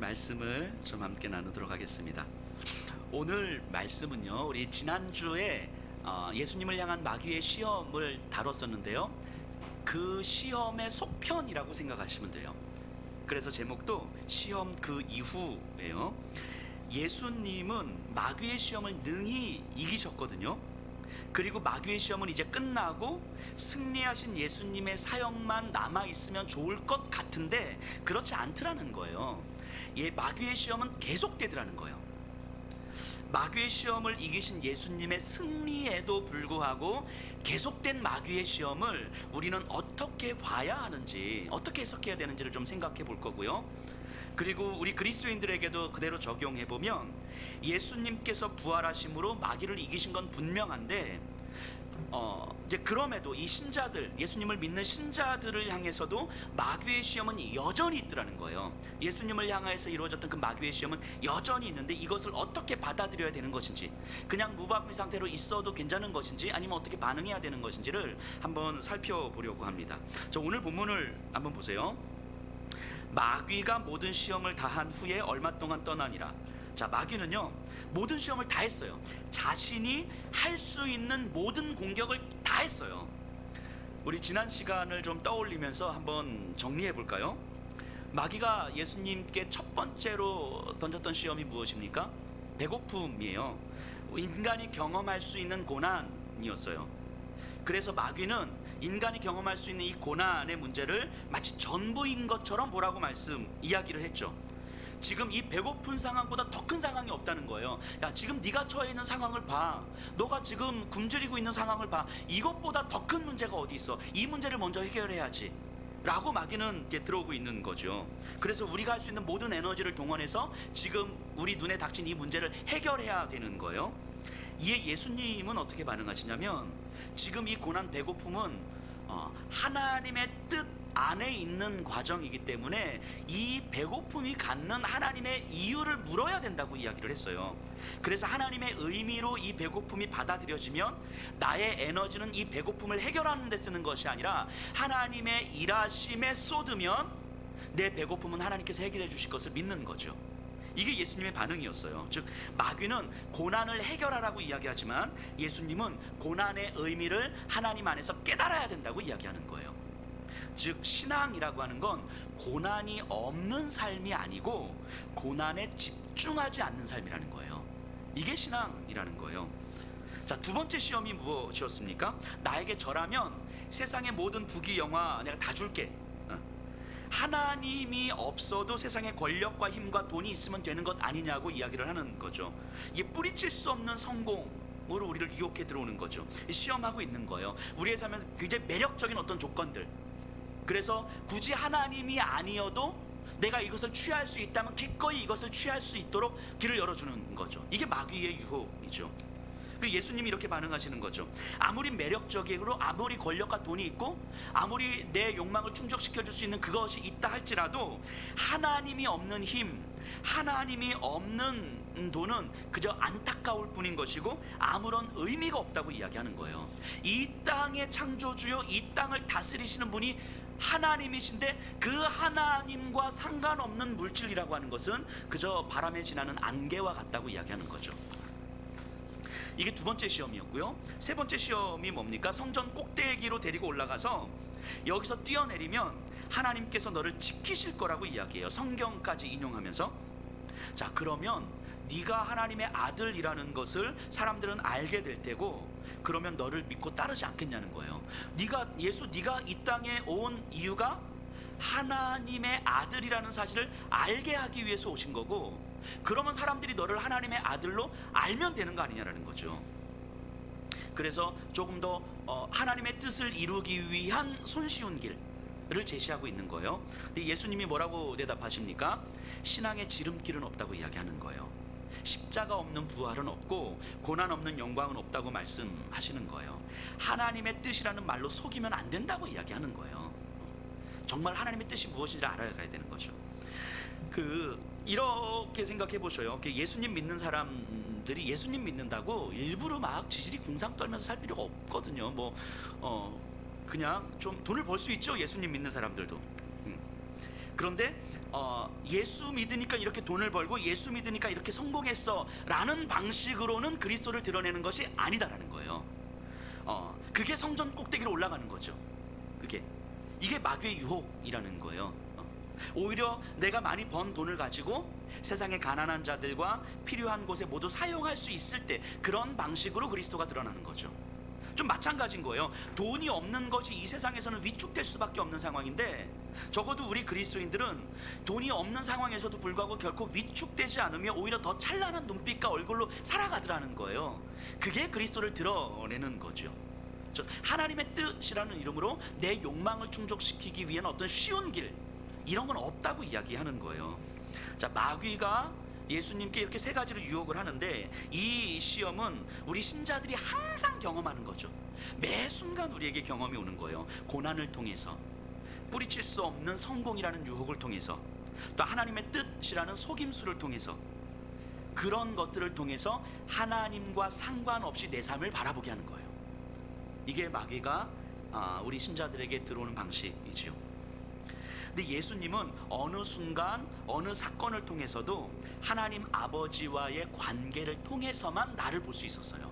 말씀을 좀 함께 나누도록 하겠습니다. 오늘 말씀은요, 우리 지난주에 예수님을 향한 마귀의 시험을 다뤘었는데요, 그 시험의 속편이라고 생각하시면 돼요. 그래서 제목도 시험 그 이후예요. 예수님은 마귀의 시험을 능히 이기셨거든요. 그리고 마귀의 시험은 이제 끝나고 승리하신 예수님의 사역만 남아있으면 좋을 것 같은데 그렇지 않더라는 거예요. 마귀의 시험은 계속되더라는 거예요. 마귀의 시험을 이기신 예수님의 승리에도 불구하고 계속된 마귀의 시험을 우리는 어떻게 봐야 하는지, 어떻게 해석해야 되는지를 좀 생각해 볼 거고요. 그리고 우리 그리스도인들에게도 그대로 적용해 보면 예수님께서 부활하심으로 마귀를 이기신 건 분명한데, 이제 그럼에도 이 신자들, 예수님을 믿는 신자들을 향해서도 마귀의 시험은 여전히 있더라는 거예요. 예수님을 향해서 이루어졌던 그 마귀의 시험은 여전히 있는데 이것을 어떻게 받아들여야 되는 것인지, 그냥 무방비 상태로 있어도 괜찮은 것인지, 아니면 어떻게 반응해야 되는 것인지를 한번 살펴보려고 합니다. 저 오늘 본문을 한번 보세요. 마귀가 모든 시험을 다한 후에 얼마 동안 떠나니라. 자, 마귀는요, 모든 시험을 다 했어요. 자신이 할 수 있는 모든 공격을 다 했어요. 우리 지난 시간을 좀 떠올리면서 한번 정리해 볼까요? 마귀가 예수님께 첫 번째로 던졌던 시험이 무엇입니까? 배고픔이에요. 인간이 경험할 수 있는 고난이었어요. 그래서 마귀는 인간이 경험할 수 있는 이 고난의 문제를 마치 전부인 것처럼 보라고 이야기를 했죠. 지금 이 배고픈 상황보다 더 큰 상황이 없다는 거예요. 야, 지금 네가 처해 있는 상황을 봐. 너가 지금 굶주리고 있는 상황을 봐. 이것보다 더 큰 문제가 어디 있어. 이 문제를 먼저 해결해야지 라고 마귀는 이제 들어오고 있는 거죠. 그래서 우리가 할 수 있는 모든 에너지를 동원해서 지금 우리 눈에 닥친 이 문제를 해결해야 되는 거예요. 이에 예수님은 어떻게 반응하시냐면, 지금 이 고난 배고픔은 하나님의 뜻 안에 있는 과정이기 때문에 이 배고픔이 갖는 하나님의 이유를 물어야 된다고 이야기를 했어요. 그래서 하나님의 의미로 이 배고픔이 받아들여지면 나의 에너지는 이 배고픔을 해결하는 데 쓰는 것이 아니라 하나님의 일하심에 쏟으면 내 배고픔은 하나님께서 해결해 주실 것을 믿는 거죠. 이게 예수님의 반응이었어요. 즉, 마귀는 고난을 해결하라고 이야기하지만 예수님은 고난의 의미를 하나님 안에서 깨달아야 된다고 이야기하는 거예요. 즉, 신앙이라고 하는 건 고난이 없는 삶이 아니고 고난에 집중하지 않는 삶이라는 거예요. 이게 신앙이라는 거예요. 자, 두 번째 시험이 무엇이었습니까? 나에게 절하면 세상의 모든 부귀 영화 내가 다 줄게. 하나님이 없어도 세상에 권력과 힘과 돈이 있으면 되는 것 아니냐고 이야기를 하는 거죠. 이게 뿌리칠 수 없는 성공으로 우리를 유혹해 들어오는 거죠. 시험하고 있는 거예요. 우리의 삶은 굉장히 매력적인 어떤 조건들, 그래서 굳이 하나님이 아니어도 내가 이것을 취할 수 있다면 기꺼이 이것을 취할 수 있도록 길을 열어주는 거죠. 이게 마귀의 유혹이죠. 예수님이 이렇게 반응하시는 거죠. 아무리 매력적이고 아무리 권력과 돈이 있고 아무리 내 욕망을 충족시켜줄 수 있는 그것이 있다 할지라도 하나님이 없는 힘, 하나님이 없는 돈은 그저 안타까울 뿐인 것이고 아무런 의미가 없다고 이야기하는 거예요. 이 땅의 창조주요, 이 땅을 다스리시는 분이 하나님이신데 그 하나님과 상관없는 물질이라고 하는 것은 그저 바람에 지나는 안개와 같다고 이야기하는 거죠. 이게 두 번째 시험이었고요. 세 번째 시험이 뭡니까? 성전 꼭대기로 데리고 올라가서 여기서 뛰어내리면 하나님께서 너를 지키실 거라고 이야기해요. 성경까지 인용하면서. 자, 그러면 네가 하나님의 아들이라는 것을 사람들은 알게 될 테고, 그러면 너를 믿고 따르지 않겠냐는 거예요. 네가 이 땅에 온 이유가 하나님의 아들이라는 사실을 알게 하기 위해서 오신 거고, 그러면 사람들이 너를 하나님의 아들로 알면 되는 거 아니냐라는 거죠. 그래서 조금 더 하나님의 뜻을 이루기 위한 손쉬운 길을 제시하고 있는 거예요. 근데 예수님이 뭐라고 대답하십니까? 신앙의 지름길은 없다고 이야기하는 거예요. 십자가 없는 부활은 없고 고난 없는 영광은 없다고 말씀하시는 거예요. 하나님의 뜻이라는 말로 속이면 안 된다고 이야기하는 거예요. 정말 하나님의 뜻이 무엇인지를 알아가야 되는 거죠. 이렇게 생각해 보셔요. 예수님 믿는 사람들이 예수님 믿는다고 일부러 막 지질이 궁상 떨면서 살 필요가 없거든요. 그냥 좀 돈을 벌 수 있죠, 예수님 믿는 사람들도. 그런데 예수 믿으니까 이렇게 돈을 벌고 예수 믿으니까 이렇게 성공했어 라는 방식으로는 그리스도를 드러내는 것이 아니다라는 거예요. 그게 성전 꼭대기로 올라가는 거죠. 이게 마귀의 유혹이라는 거예요. 오히려 내가 많이 번 돈을 가지고 세상의 가난한 자들과 필요한 곳에 모두 사용할 수 있을 때 그런 방식으로 그리스도가 드러나는 거죠. 좀 마찬가지인 거예요. 돈이 없는 것이 이 세상에서는 위축될 수밖에 없는 상황인데, 적어도 우리 그리스도인들은 돈이 없는 상황에서도 불구하고 결코 위축되지 않으며 오히려 더 찬란한 눈빛과 얼굴로 살아가더라는 거예요. 그게 그리스도를 드러내는 거죠. 하나님의 뜻이라는 이름으로 내 욕망을 충족시키기 위한 어떤 쉬운 길, 이런 건 없다고 이야기하는 거예요. 자, 마귀가 예수님께 이렇게 세 가지로 유혹을 하는데, 이 시험은 우리 신자들이 항상 경험하는 거죠. 매 순간 우리에게 경험이 오는 거예요. 고난을 통해서, 뿌리칠 수 없는 성공이라는 유혹을 통해서, 또 하나님의 뜻이라는 속임수를 통해서, 그런 것들을 통해서 하나님과 상관없이 내 삶을 바라보게 하는 거예요. 이게 마귀가 우리 신자들에게 들어오는 방식이지요. 근데 예수님은 어느 순간 어느 사건을 통해서도 하나님 아버지와의 관계를 통해서만 나를 볼 수 있었어요.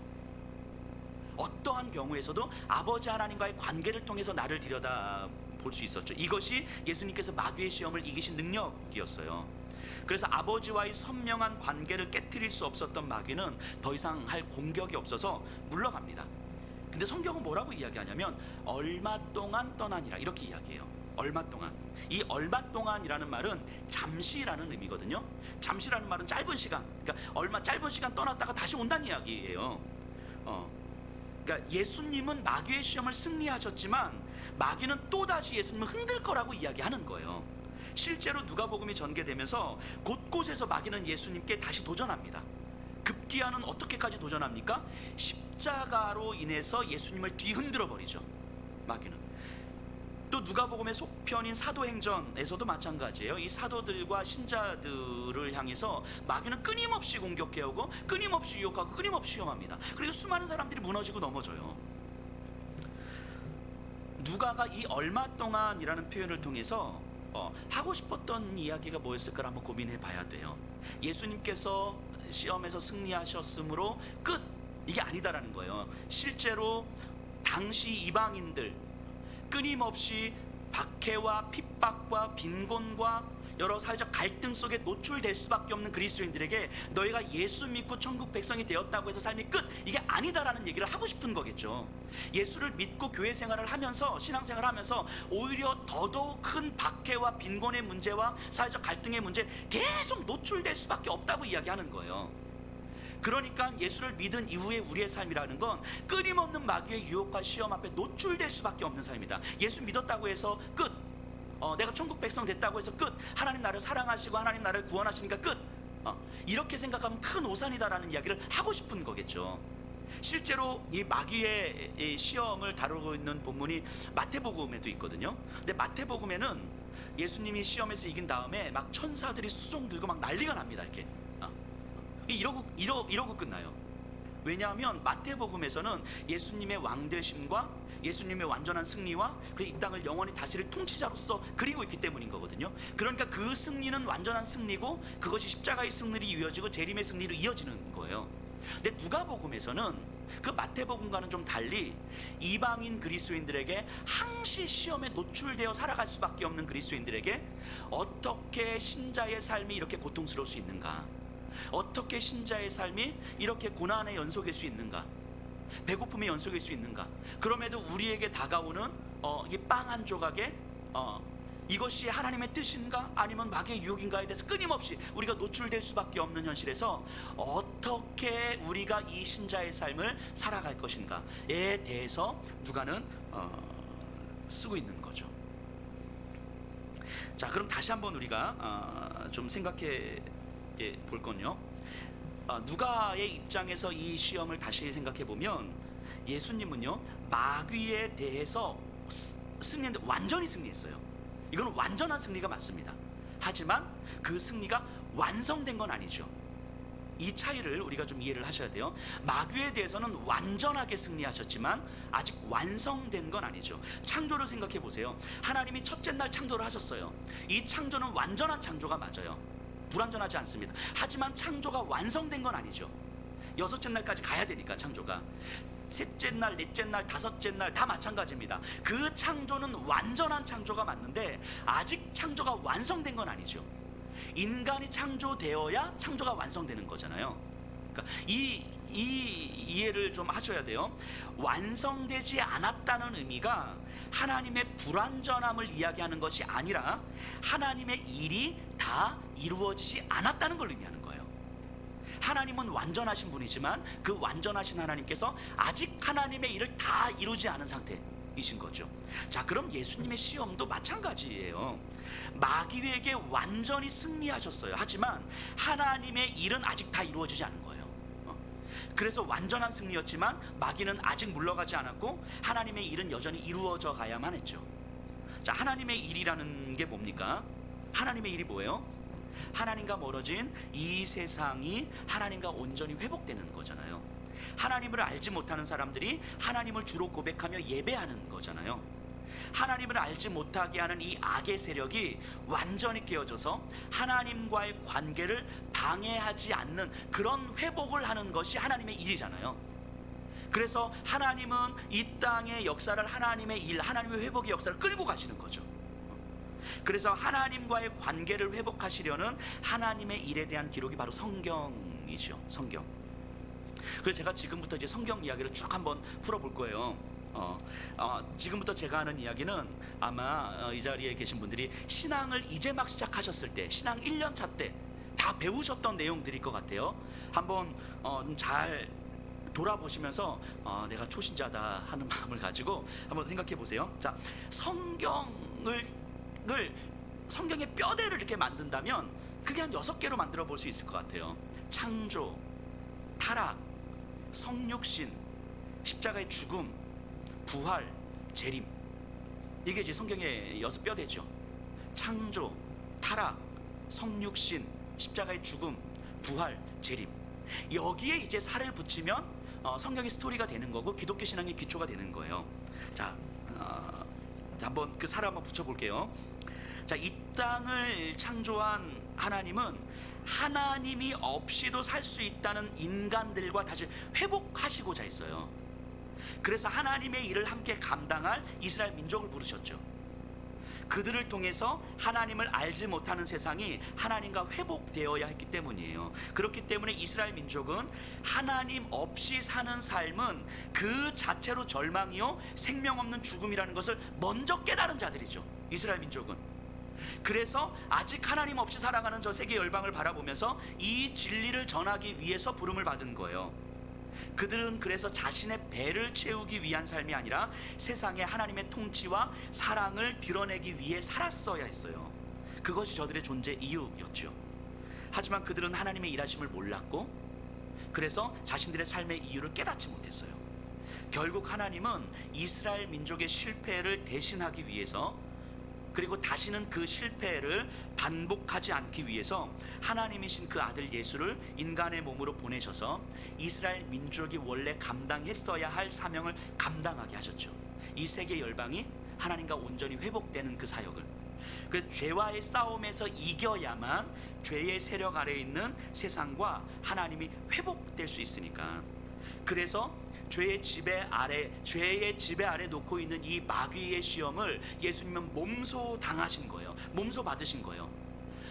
어떠한 경우에서도 아버지 하나님과의 관계를 통해서 나를 들여다 볼 수 있었죠. 이것이 예수님께서 마귀의 시험을 이기신 능력이었어요. 그래서 아버지와의 선명한 관계를 깨트릴 수 없었던 마귀는 더 이상 할 공격이 없어서 물러갑니다. 근데 성경은 뭐라고 이야기하냐면 얼마 동안 떠나니라, 이렇게 이야기해요. 얼마 동안. 이 얼마 동안이라는 말은 잠시라는 의미거든요. 잠시라는 말은 짧은 시간, 그러니까 얼마 짧은 시간 떠났다가 다시 온다는 이야기예요. 그러니까 예수님은 마귀의 시험을 승리하셨지만 마귀는 또다시 예수님을 흔들 거라고 이야기하는 거예요. 실제로 누가복음이 전개되면서 곳곳에서 마귀는 예수님께 다시 도전합니다. 급기야는 어떻게까지 도전합니까? 십자가로 인해서 예수님을 뒤흔들어 버리죠, 마귀는. 또 누가복음의 속편인 사도행전에서도 마찬가지예요. 이 사도들과 신자들을 향해서 마귀는 끊임없이 공격해오고 끊임없이 유혹하고 끊임없이 시험합니다. 그리고 수많은 사람들이 무너지고 넘어져요. 누가가 이 얼마 동안이라는 표현을 통해서 하고 싶었던 이야기가 뭐였을까 한번 고민해 봐야 돼요. 예수님께서 시험에서 승리하셨으므로 끝, 이게 아니다라는 거예요. 실제로 당시 이방인들 끊임없이 박해와 핍박과 빈곤과 여러 사회적 갈등 속에 노출될 수밖에 없는 그리스도인들에게 너희가 예수 믿고 천국 백성이 되었다고 해서 삶이 끝, 이게 아니다라는 얘기를 하고 싶은 거겠죠. 예수를 믿고 교회 생활을 하면서, 신앙생활을 하면서 오히려 더더욱 큰 박해와 빈곤의 문제와 사회적 갈등의 문제 계속 노출될 수밖에 없다고 이야기하는 거예요. 그러니까 예수를 믿은 이후에 우리의 삶이라는 건 끊임없는 마귀의 유혹과 시험 앞에 노출될 수밖에 없는 삶이다. 예수 믿었다고 해서 끝, 내가 천국 백성 됐다고 해서 끝, 하나님 나를 사랑하시고 하나님 나를 구원하시니까 끝, 이렇게 생각하면 큰 오산이다라는 이야기를 하고 싶은 거겠죠. 실제로 이 마귀의 시험을 다루고 있는 본문이 마태복음에도 있거든요. 근데 마태복음에는 예수님이 시험에서 이긴 다음에 막 천사들이 수종 들고 막 난리가 납니다. 이러고 끝나요. 왜냐하면 마태복음에서는 예수님의 왕되심과 예수님의 완전한 승리와 그리고 이 땅을 영원히 다스릴 통치자로서 그리고 있기 때문인 거거든요. 그러니까 그 승리는 완전한 승리고 그것이 십자가의 승리로 이어지고 재림의 승리로 이어지는 거예요. 근데 누가복음에서는 그 마태복음과는 좀 달리 이방인 그리스도인들에게 항시 시험에 노출되어 살아갈 수밖에 없는 그리스도인들에게 어떻게 신자의 삶이 이렇게 고통스러울 수 있는가, 어떻게 신자의 삶이 이렇게 고난의 연속일 수 있는가, 배고픔의 연속일 수 있는가, 그럼에도 우리에게 다가오는 이 빵 한 조각에 이것이 하나님의 뜻인가 아니면 마귀의 유혹인가에 대해서 끊임없이 우리가 노출될 수밖에 없는 현실에서 어떻게 우리가 이 신자의 삶을 살아갈 것인가에 대해서 누가는 쓰고 있는 거죠. 자, 그럼 다시 한번 우리가 좀 생각해 볼 건요, 누가의 입장에서 이 시험을 다시 생각해 보면 예수님은요 마귀에 대해서 승리했는데 완전히 승리했어요. 이건 완전한 승리가 맞습니다. 하지만 그 승리가 완성된 건 아니죠. 이 차이를 우리가 좀 이해를 하셔야 돼요. 마귀에 대해서는 완전하게 승리하셨지만 아직 완성된 건 아니죠. 창조를 생각해 보세요. 하나님이 첫째 날 창조를 하셨어요. 이 창조는 완전한 창조가 맞아요. 불완전하지 않습니다. 하지만 창조가 완성된 건 아니죠. 여섯째 날까지 가야 되니까 창조가. 셋째 날, 넷째 날, 다섯째 날 다 마찬가지입니다. 그 창조는 완전한 창조가 맞는데 아직 창조가 완성된 건 아니죠. 인간이 창조되어야 창조가 완성되는 거잖아요. 그러니까 이 이해를 좀 하셔야 돼요. 완성되지 않았다는 의미가 하나님의 불완전함을 이야기하는 것이 아니라 하나님의 일이 다 이루어지지 않았다는 걸 의미하는 거예요. 하나님은 완전하신 분이지만 그 완전하신 하나님께서 아직 하나님의 일을 다 이루지 않은 상태이신 거죠. 자, 그럼 예수님의 시험도 마찬가지예요. 마귀에게 완전히 승리하셨어요. 하지만 하나님의 일은 아직 다 이루어지지 않은 거예요. 그래서 완전한 승리였지만 마귀는 아직 물러가지 않았고 하나님의 일은 여전히 이루어져 가야만 했죠. 자, 하나님의 일이라는 게 뭡니까? 하나님의 일이 뭐예요? 하나님과 멀어진 이 세상이 하나님과 온전히 회복되는 거잖아요. 하나님을 알지 못하는 사람들이 하나님을 주로 고백하며 예배하는 거잖아요. 하나님을 알지 못하게 하는 이 악의 세력이 완전히 깨어져서 하나님과의 관계를 방해하지 않는 그런 회복을 하는 것이 하나님의 일이잖아요. 그래서 하나님은 이 땅의 역사를 하나님의 일, 하나님의 회복의 역사를 끌고 가시는 거죠. 그래서 하나님과의 관계를 회복하시려는 하나님의 일에 대한 기록이 바로 성경이죠. 성경. 그래서 제가 지금부터 이제 성경 이야기를 쭉 한번 풀어볼 거예요. 지금부터 제가 하는 이야기는 아마 이 자리에 계신 분들이 신앙을 이제 막 시작하셨을 때, 신앙 1년차 때 다 배우셨던 내용들일 것 같아요. 한번 잘 돌아보시면서 내가 초신자다 하는 마음을 가지고 한번 생각해 보세요. 자, 성경의 뼈대를 이렇게 만든다면 그게 한 6개로 만들어 볼 수 있을 것 같아요. 창조, 타락, 성육신, 십자가의 죽음, 부활, 재림. 이게 이제 성경의 6뼈대죠. 창조, 타락, 성육신, 십자가의 죽음, 부활, 재림. 여기에 이제 살을 붙이면 성경의 스토리가 되는 거고 기독교 신앙의 기초가 되는 거예요. 자, 한번 그 살을 한번 붙여볼게요. 자, 이 땅을 창조한 하나님은 하나님이 없이도 살 수 있다는 인간들과 다시 회복하시고자 했어요. 그래서 하나님의 일을 함께 감당할 이스라엘 민족을 부르셨죠. 그들을 통해서 하나님을 알지 못하는 세상이 하나님과 회복되어야 했기 때문이에요. 그렇기 때문에 이스라엘 민족은 하나님 없이 사는 삶은 그 자체로 절망이요 생명 없는 죽음이라는 것을 먼저 깨달은 자들이죠. 이스라엘 민족은. 그래서 아직 하나님 없이 살아가는 저 세계 열방을 바라보면서 이 진리를 전하기 위해서 부름을 받은 거예요. 그들은 그래서 자신의 배를 채우기 위한 삶이 아니라 세상에 하나님의 통치와 사랑을 드러내기 위해 살았어야 했어요. 그것이 저들의 존재 이유였죠. 하지만 그들은 하나님의 일하심을 몰랐고 그래서 자신들의 삶의 이유를 깨닫지 못했어요. 결국 하나님은 이스라엘 민족의 실패를 대신하기 위해서 그리고 다시는 그 실패를 반복하지 않기 위해서 하나님이신 그 아들 예수를 인간의 몸으로 보내셔서 이스라엘 민족이 원래 감당했어야 할 사명을 감당하게 하셨죠. 이 세계 열방이 하나님과 온전히 회복되는 그 사역을. 그 죄와의 싸움에서 이겨야만 죄의 세력 아래에 있는 세상과 하나님이 회복될 수 있으니까. 그래서 죄의 지배 아래 놓고 있는 이 마귀의 시험을 예수님은 몸소 당하신 거예요. 몸소 받으신 거예요.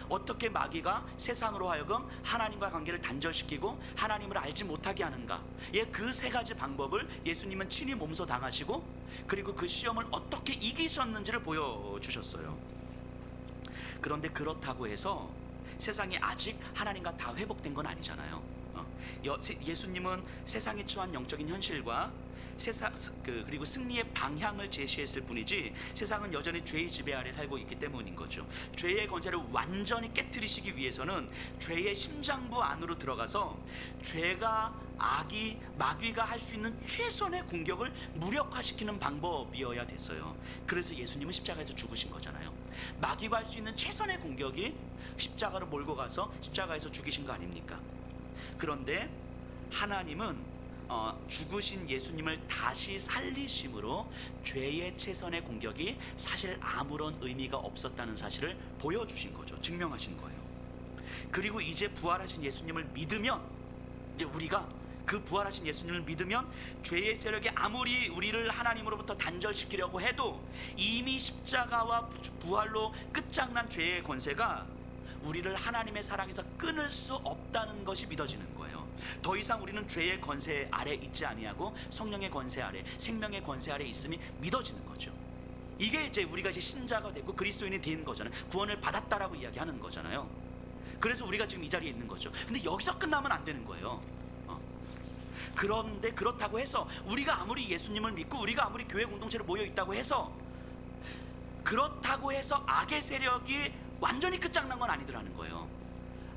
어떻게 마귀가 세상으로 하여금 하나님과 관계를 단절시키고 하나님을 알지 못하게 하는가? 그 3가지 방법을 예수님은 친히 몸소 당하시고 그리고 그 시험을 어떻게 이기셨는지를 보여주셨어요. 그런데 그렇다고 해서 세상이 아직 하나님과 다 회복된 건 아니잖아요. 예수님은 세상에 처한 영적인 현실과 그리고 승리의 방향을 제시했을 뿐이지 세상은 여전히 죄의 지배 아래 살고 있기 때문인 거죠. 죄의 권세를 완전히 깨트리시기 위해서는 죄의 심장부 안으로 들어가서 마귀가 할 수 있는 최선의 공격을 무력화시키는 방법이어야 됐어요. 그래서 예수님은 십자가에서 죽으신 거잖아요. 마귀가 할 수 있는 최선의 공격이 십자가로 몰고 가서 십자가에서 죽이신 거 아닙니까? 그런데 하나님은 죽으신 예수님을 다시 살리심으로 죄의 최선의 공격이 사실 아무런 의미가 없었다는 사실을 보여주신 거죠. 증명하신 거예요. 그리고 이제 부활하신 예수님을 믿으면, 이제 우리가 그 부활하신 예수님을 믿으면 죄의 세력이 아무리 우리를 하나님으로부터 단절시키려고 해도 이미 십자가와 부활로 끝장난 죄의 권세가 우리를 하나님의 사랑에서 끊을 수 없다는 것이 믿어지는 거예요. 더 이상 우리는 죄의 권세 아래 있지 아니하고 성령의 권세 아래, 생명의 권세 아래 있음이 믿어지는 거죠. 이게 이제 우리가 이제 신자가 되고 그리스도인이 된 거잖아요. 구원을 받았다라고 이야기하는 거잖아요. 그래서 우리가 지금 이 자리에 있는 거죠. 근데 여기서 끝나면 안 되는 거예요. 그런데 그렇다고 해서 우리가 아무리 예수님을 믿고 우리가 아무리 교회 공동체로 모여 있다고 해서, 그렇다고 해서 악의 세력이 완전히 끝장난 건 아니더라는 거예요.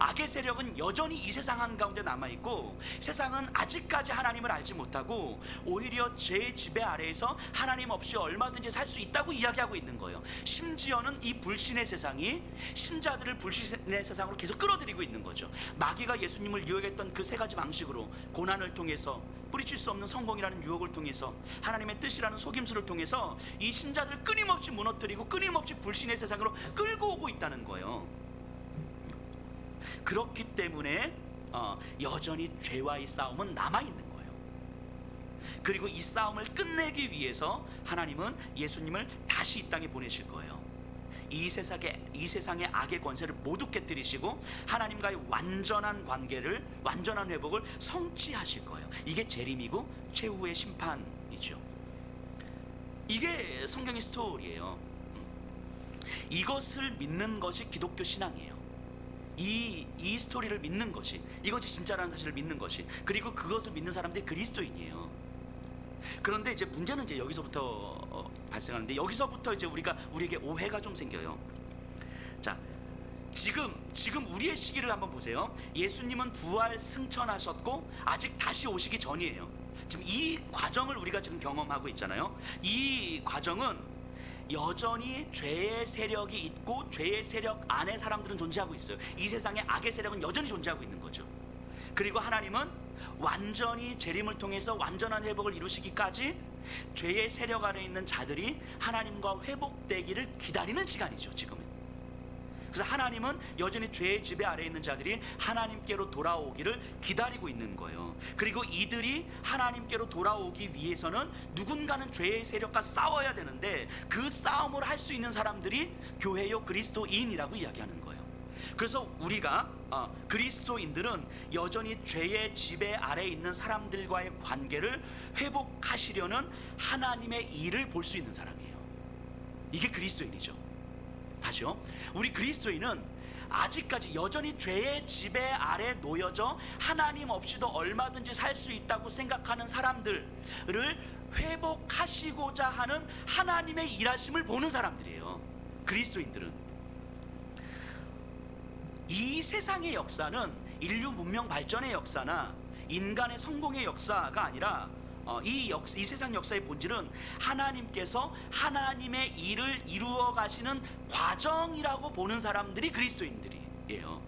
악의 세력은 여전히 이 세상 한가운데 남아있고, 세상은 아직까지 하나님을 알지 못하고 오히려 죄의 지배 아래에서 하나님 없이 얼마든지 살 수 있다고 이야기하고 있는 거예요. 심지어는 이 불신의 세상이 신자들을 불신의 세상으로 계속 끌어들이고 있는 거죠. 마귀가 예수님을 유혹했던 그 세 가지 방식으로, 고난을 통해서, 뿌리칠 수 없는 성공이라는 유혹을 통해서, 하나님의 뜻이라는 속임수를 통해서 이 신자들을 끊임없이 무너뜨리고 끊임없이 불신의 세상으로 끌고 오고 있다는 거예요. 그렇기 때문에 여전히 죄와의 싸움은 남아있는 거예요. 그리고 이 싸움을 끝내기 위해서 하나님은 예수님을 다시 이 땅에 보내실 거예요. 이 세상의 악의 권세를 모두 깨뜨리시고 하나님과의 완전한 관계를, 완전한 회복을 성취하실 거예요. 이게 재림이고 최후의 심판이죠. 이게 성경의 스토리예요. 이것을 믿는 것이 기독교 신앙이에요. 이 스토리를 믿는 것이, 이것이 진짜라는 사실을 믿는 것이, 그리고 그것을 믿는 사람들이 그리스도인이에요. 그런데 이제 문제는 이제 여기서부터 발생하는데, 여기서부터 이제 우리에게 오해가 좀 생겨요. 자, 지금 우리의 시기를 한번 보세요. 예수님은 부활 승천하셨고 아직 다시 오시기 전이에요. 지금 이 과정을 우리가 지금 경험하고 있잖아요. 이 과정은 여전히 죄의 세력이 있고 죄의 세력 안에 사람들은 존재하고 있어요. 이 세상에 악의 세력은 여전히 존재하고 있는 거죠. 그리고 하나님은 완전히 재림을 통해서 완전한 회복을 이루시기까지 죄의 세력 아래 있는 자들이 하나님과 회복되기를 기다리는 시간이죠, 지금은. 그래서 하나님은 여전히 죄의 지배 아래 있는 자들이 하나님께로 돌아오기를 기다리고 있는 거예요. 그리고 이들이 하나님께로 돌아오기 위해서는 누군가는 죄의 세력과 싸워야 되는데, 그 싸움을 할 수 있는 사람들이 교회요 그리스도인이라고 이야기하는 거예요. 그래서 우리가 그리스도인들은 여전히 죄의 지배 아래 있는 사람들과의 관계를 회복하시려는 하나님의 일을 볼 수 있는 사람이에요. 이게 그리스도인이죠. 다시요, 우리 그리스도인은 아직까지 여전히 죄의 지배 아래 놓여져 하나님 없이도 얼마든지 살 수 있다고 생각하는 사람들을 회복하시고자 하는 하나님의 일하심을 보는 사람들이에요. 그리스도인들은. 이 세상의 역사는 인류 문명 발전의 역사나 인간의 성공의 역사가 아니라 이 세상 역사의 본질은 하나님께서 하나님의 일을 이루어 가시는 과정이라고 보는 사람들이 그리스도인들이에요.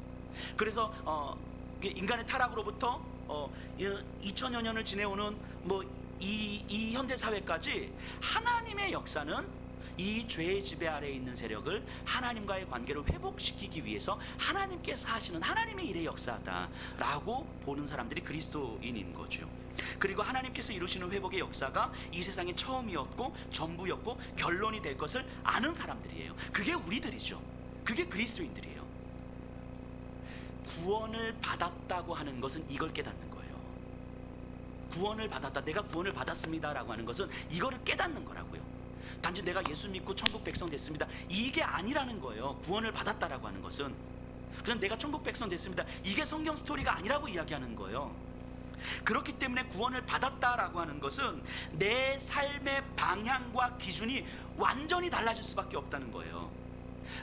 그래서 인간의 타락으로부터 2000여 년을 지내오는 이 현대 사회까지 하나님의 역사는 이 죄의 지배 아래에 있는 세력을 하나님과의 관계를 회복시키기 위해서 하나님께서 하시는 하나님의 일의 역사다라고 보는 사람들이 그리스도인인 거죠. 그리고 하나님께서 이루시는 회복의 역사가 이 세상의 처음이었고 전부였고 결론이 될 것을 아는 사람들이에요. 그게 우리들이죠. 그게 그리스도인들이에요. 구원을 받았다고 하는 것은 이걸 깨닫는 거예요. 구원을 받았다, 내가 구원을 받았습니다라고 하는 것은 이거를 깨닫는 거라고요. 단지 내가 예수 믿고 천국 백성 됐습니다, 이게 아니라는 거예요. 구원을 받았다라고 하는 것은 그냥 내가 천국 백성 됐습니다, 이게 성경 스토리가 아니라고 이야기하는 거예요. 그렇기 때문에 구원을 받았다라고 하는 것은 내 삶의 방향과 기준이 완전히 달라질 수밖에 없다는 거예요.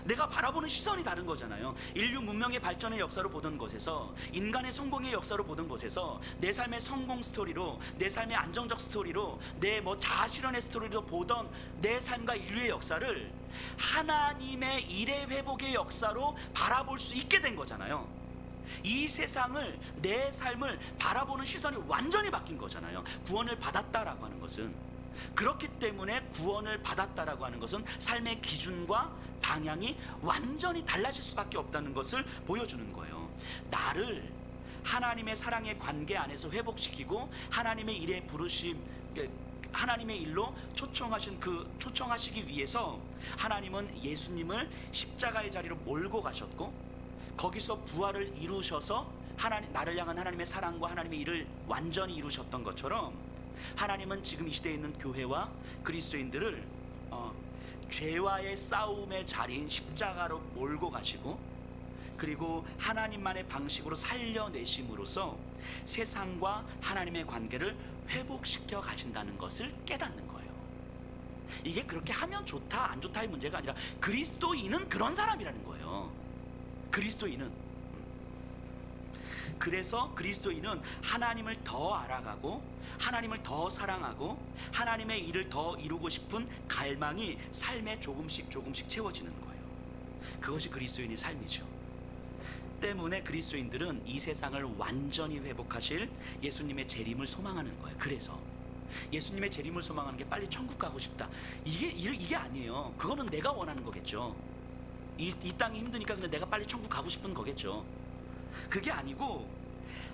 내가 바라보는 시선이 다른 거잖아요. 인류 문명의 발전의 역사로 보던 것에서, 인간의 성공의 역사로 보던 것에서, 내 삶의 성공 스토리로, 내 삶의 안정적 스토리로, 내 자아 실현의 스토리로 보던 내 삶과 인류의 역사를 하나님의 일의 회복의 역사로 바라볼 수 있게 된 거잖아요. 이 세상을, 내 삶을 바라보는 시선이 완전히 바뀐 거잖아요. 구원을 받았다라고 하는 것은. 그렇기 때문에 구원을 받았다라고 하는 것은 삶의 기준과 방향이 완전히 달라질 수밖에 없다는 것을 보여주는 거예요. 나를 하나님의 사랑의 관계 안에서 회복시키고 하나님의 일에 부르심, 하나님의 일로 초청하시기 위해서 하나님은 예수님을 십자가의 자리로 몰고 가셨고, 거기서 부활을 이루셔서 나를 향한 하나님의 사랑과 하나님의 일을 완전히 이루셨던 것처럼, 하나님은 지금 이 시대에 있는 교회와 그리스도인들을 죄와의 싸움의 자리인 십자가로 몰고 가시고, 그리고 하나님만의 방식으로 살려내심으로써 세상과 하나님의 관계를 회복시켜 가신다는 것을 깨닫는 거예요. 이게 그렇게 하면 좋다 안 좋다의 문제가 아니라 그리스도인은 그런 사람이라는 거예요. 그리스도인은. 그래서 그리스도인은 하나님을 더 알아가고 하나님을 더 사랑하고 하나님의 일을 더 이루고 싶은 갈망이 삶에 조금씩 채워지는 거예요. 그것이 그리스도인의 삶이죠. 때문에 그리스도인들은 이 세상을 완전히 회복하실 예수님의 재림을 소망하는 거예요. 그래서 예수님의 재림을 소망하는 게 빨리 천국 가고 싶다, 이게 아니에요. 그거는 내가 원하는 거겠죠. 이 땅이 힘드니까 그냥 내가 빨리 천국 가고 싶은 거겠죠. 그게 아니고,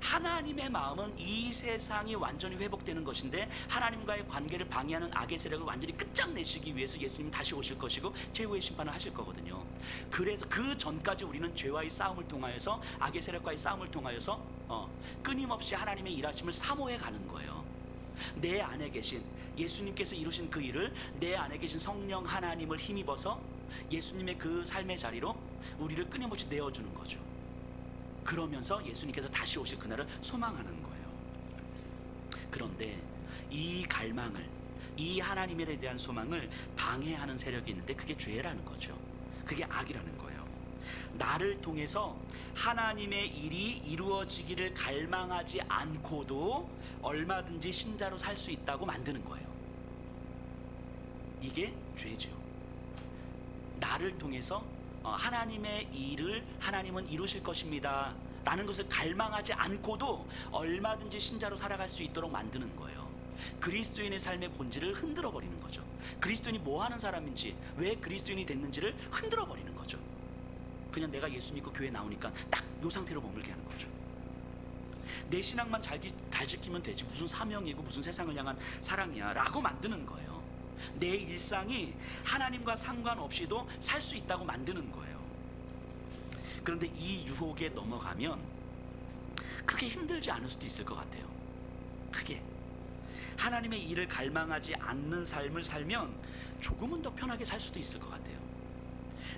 하나님의 마음은 이 세상이 완전히 회복되는 것인데 하나님과의 관계를 방해하는 악의 세력을 완전히 끝장내시기 위해서 예수님이 다시 오실 것이고 최후의 심판을 하실 거거든요. 그래서 그 전까지 우리는 죄와의 싸움을 통하여서, 악의 세력과의 싸움을 통하여서 끊임없이 하나님의 일하심을 사모해 가는 거예요. 내 안에 계신 예수님께서 이루신 그 일을 내 안에 계신 성령 하나님을 힘입어서 예수님의 그 삶의 자리로 우리를 끊임없이 내어주는 거죠. 그러면서 예수님께서 다시 오실 그날을 소망하는 거예요. 그런데 이 갈망을, 이 하나님에 대한 소망을 방해하는 세력이 있는데 그게 죄라는 거죠. 그게 악이라는 거예요. 나를 통해서 하나님의 일이 이루어지기를 갈망하지 않고도 얼마든지 신자로 살 수 있다고 만드는 거예요. 이게 죄죠. 나를 통해서 하나님의 일을 하나님은 이루실 것입니다 라는 것을 갈망하지 않고도 얼마든지 신자로 살아갈 수 있도록 만드는 거예요. 그리스도인의 삶의 본질을 흔들어 버리는 거죠. 그리스도인이 뭐 하는 사람인지, 왜 그리스도인이 됐는지를 흔들어 버리는 거죠. 그냥 내가 예수 믿고 교회 나오니까 딱 이 상태로 머물게 하는 거죠. 내 신앙만 잘 지키면 되지, 무슨 사명이고 무슨 세상을 향한 사랑이야 라고 만드는 거예요. 내 일상이 하나님과 상관없이도 살 수 있다고 만드는 거예요. 그런데 이 유혹에 넘어가면 크게 힘들지 않을 수도 있을 것 같아요. 크게 하나님의 일을 갈망하지 않는 삶을 살면 조금은 더 편하게 살 수도 있을 것 같아요.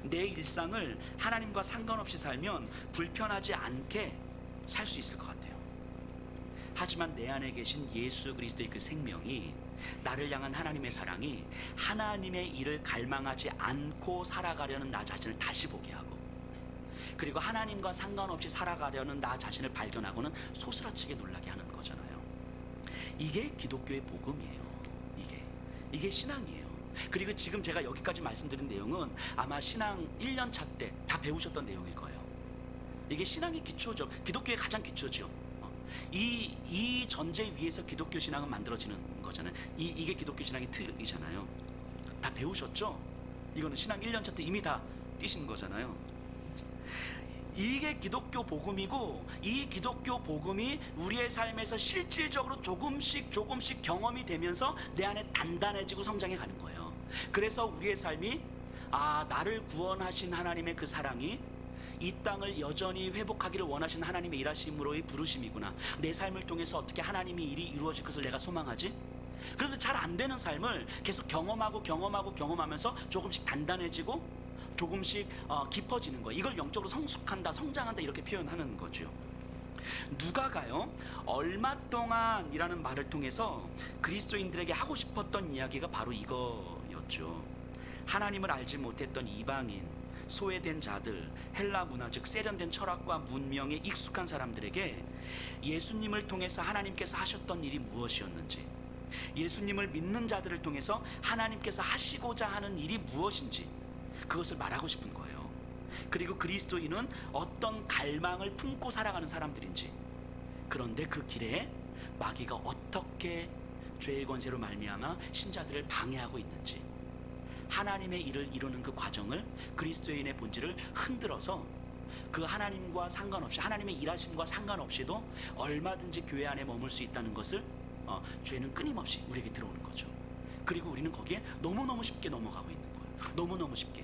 내 일상을 하나님과 상관없이 살면 불편하지 않게 살 수 있을 것 같아요. 하지만 내 안에 계신 예수 그리스도의 그 생명이, 나를 향한 하나님의 사랑이 하나님의 일을 갈망하지 않고 살아가려는 나 자신을 다시 보게 하고, 그리고 하나님과 상관없이 살아가려는 나 자신을 발견하고는 소스라치게 놀라게 하는 거잖아요. 이게 기독교의 복음이에요. 이게 신앙이에요. 그리고 지금 제가 여기까지 말씀드린 내용은 아마 신앙 1년차 때 다 배우셨던 내용일 거예요. 이게 신앙의 기초죠. 기독교의 가장 기초죠. 이 전제 위에서 기독교 신앙은 만들어지는 거잖아요. 이게 기독교 신앙의 틀이잖아요. 다 배우셨죠? 이거는 신앙 1년차 때 이미 다 띄신 거잖아요. 이게 기독교 복음이고, 이 기독교 복음이 우리의 삶에서 실질적으로 조금씩 경험이 되면서 내 안에 단단해지고 성장해 가는 거예요. 그래서 우리의 삶이, 나를 구원하신 하나님의 그 사랑이 이 땅을 여전히 회복하기를 원하신 하나님의 일하심으로의 부르심이구나. 내 삶을 통해서 어떻게 하나님의 일이 이루어질 것을 내가 소망하지? 그런데 잘 안 되는 삶을 계속 경험하면서 조금씩 단단해지고 조금씩 깊어지는 거예요. 이걸 영적으로 성숙한다, 성장한다 이렇게 표현하는 거죠. 누가가요, 얼마 동안이라는 말을 통해서 그리스도인들에게 하고 싶었던 이야기가 바로 이거였죠. 하나님을 알지 못했던 이방인, 소외된 자들, 헬라 문화 즉 세련된 철학과 문명에 익숙한 사람들에게 예수님을 통해서 하나님께서 하셨던 일이 무엇이었는지, 예수님을 믿는 자들을 통해서 하나님께서 하시고자 하는 일이 무엇인지 그것을 말하고 싶은 거예요. 그리고 그리스도인은 어떤 갈망을 품고 살아가는 사람들인지, 그런데 그 길에 마귀가 어떻게 죄의 권세로 말미암아 신자들을 방해하고 있는지, 하나님의 일을 이루는 그 과정을, 그리스도인의 본질을 흔들어서 그 하나님과 상관없이, 하나님의 일하심과 상관없이도 얼마든지 교회 안에 머물 수 있다는 것을 죄는 끊임없이 우리에게 들어오는 거죠. 그리고 우리는 거기에 너무너무 쉽게 넘어가고 있는 거예요. 너무너무 쉽게.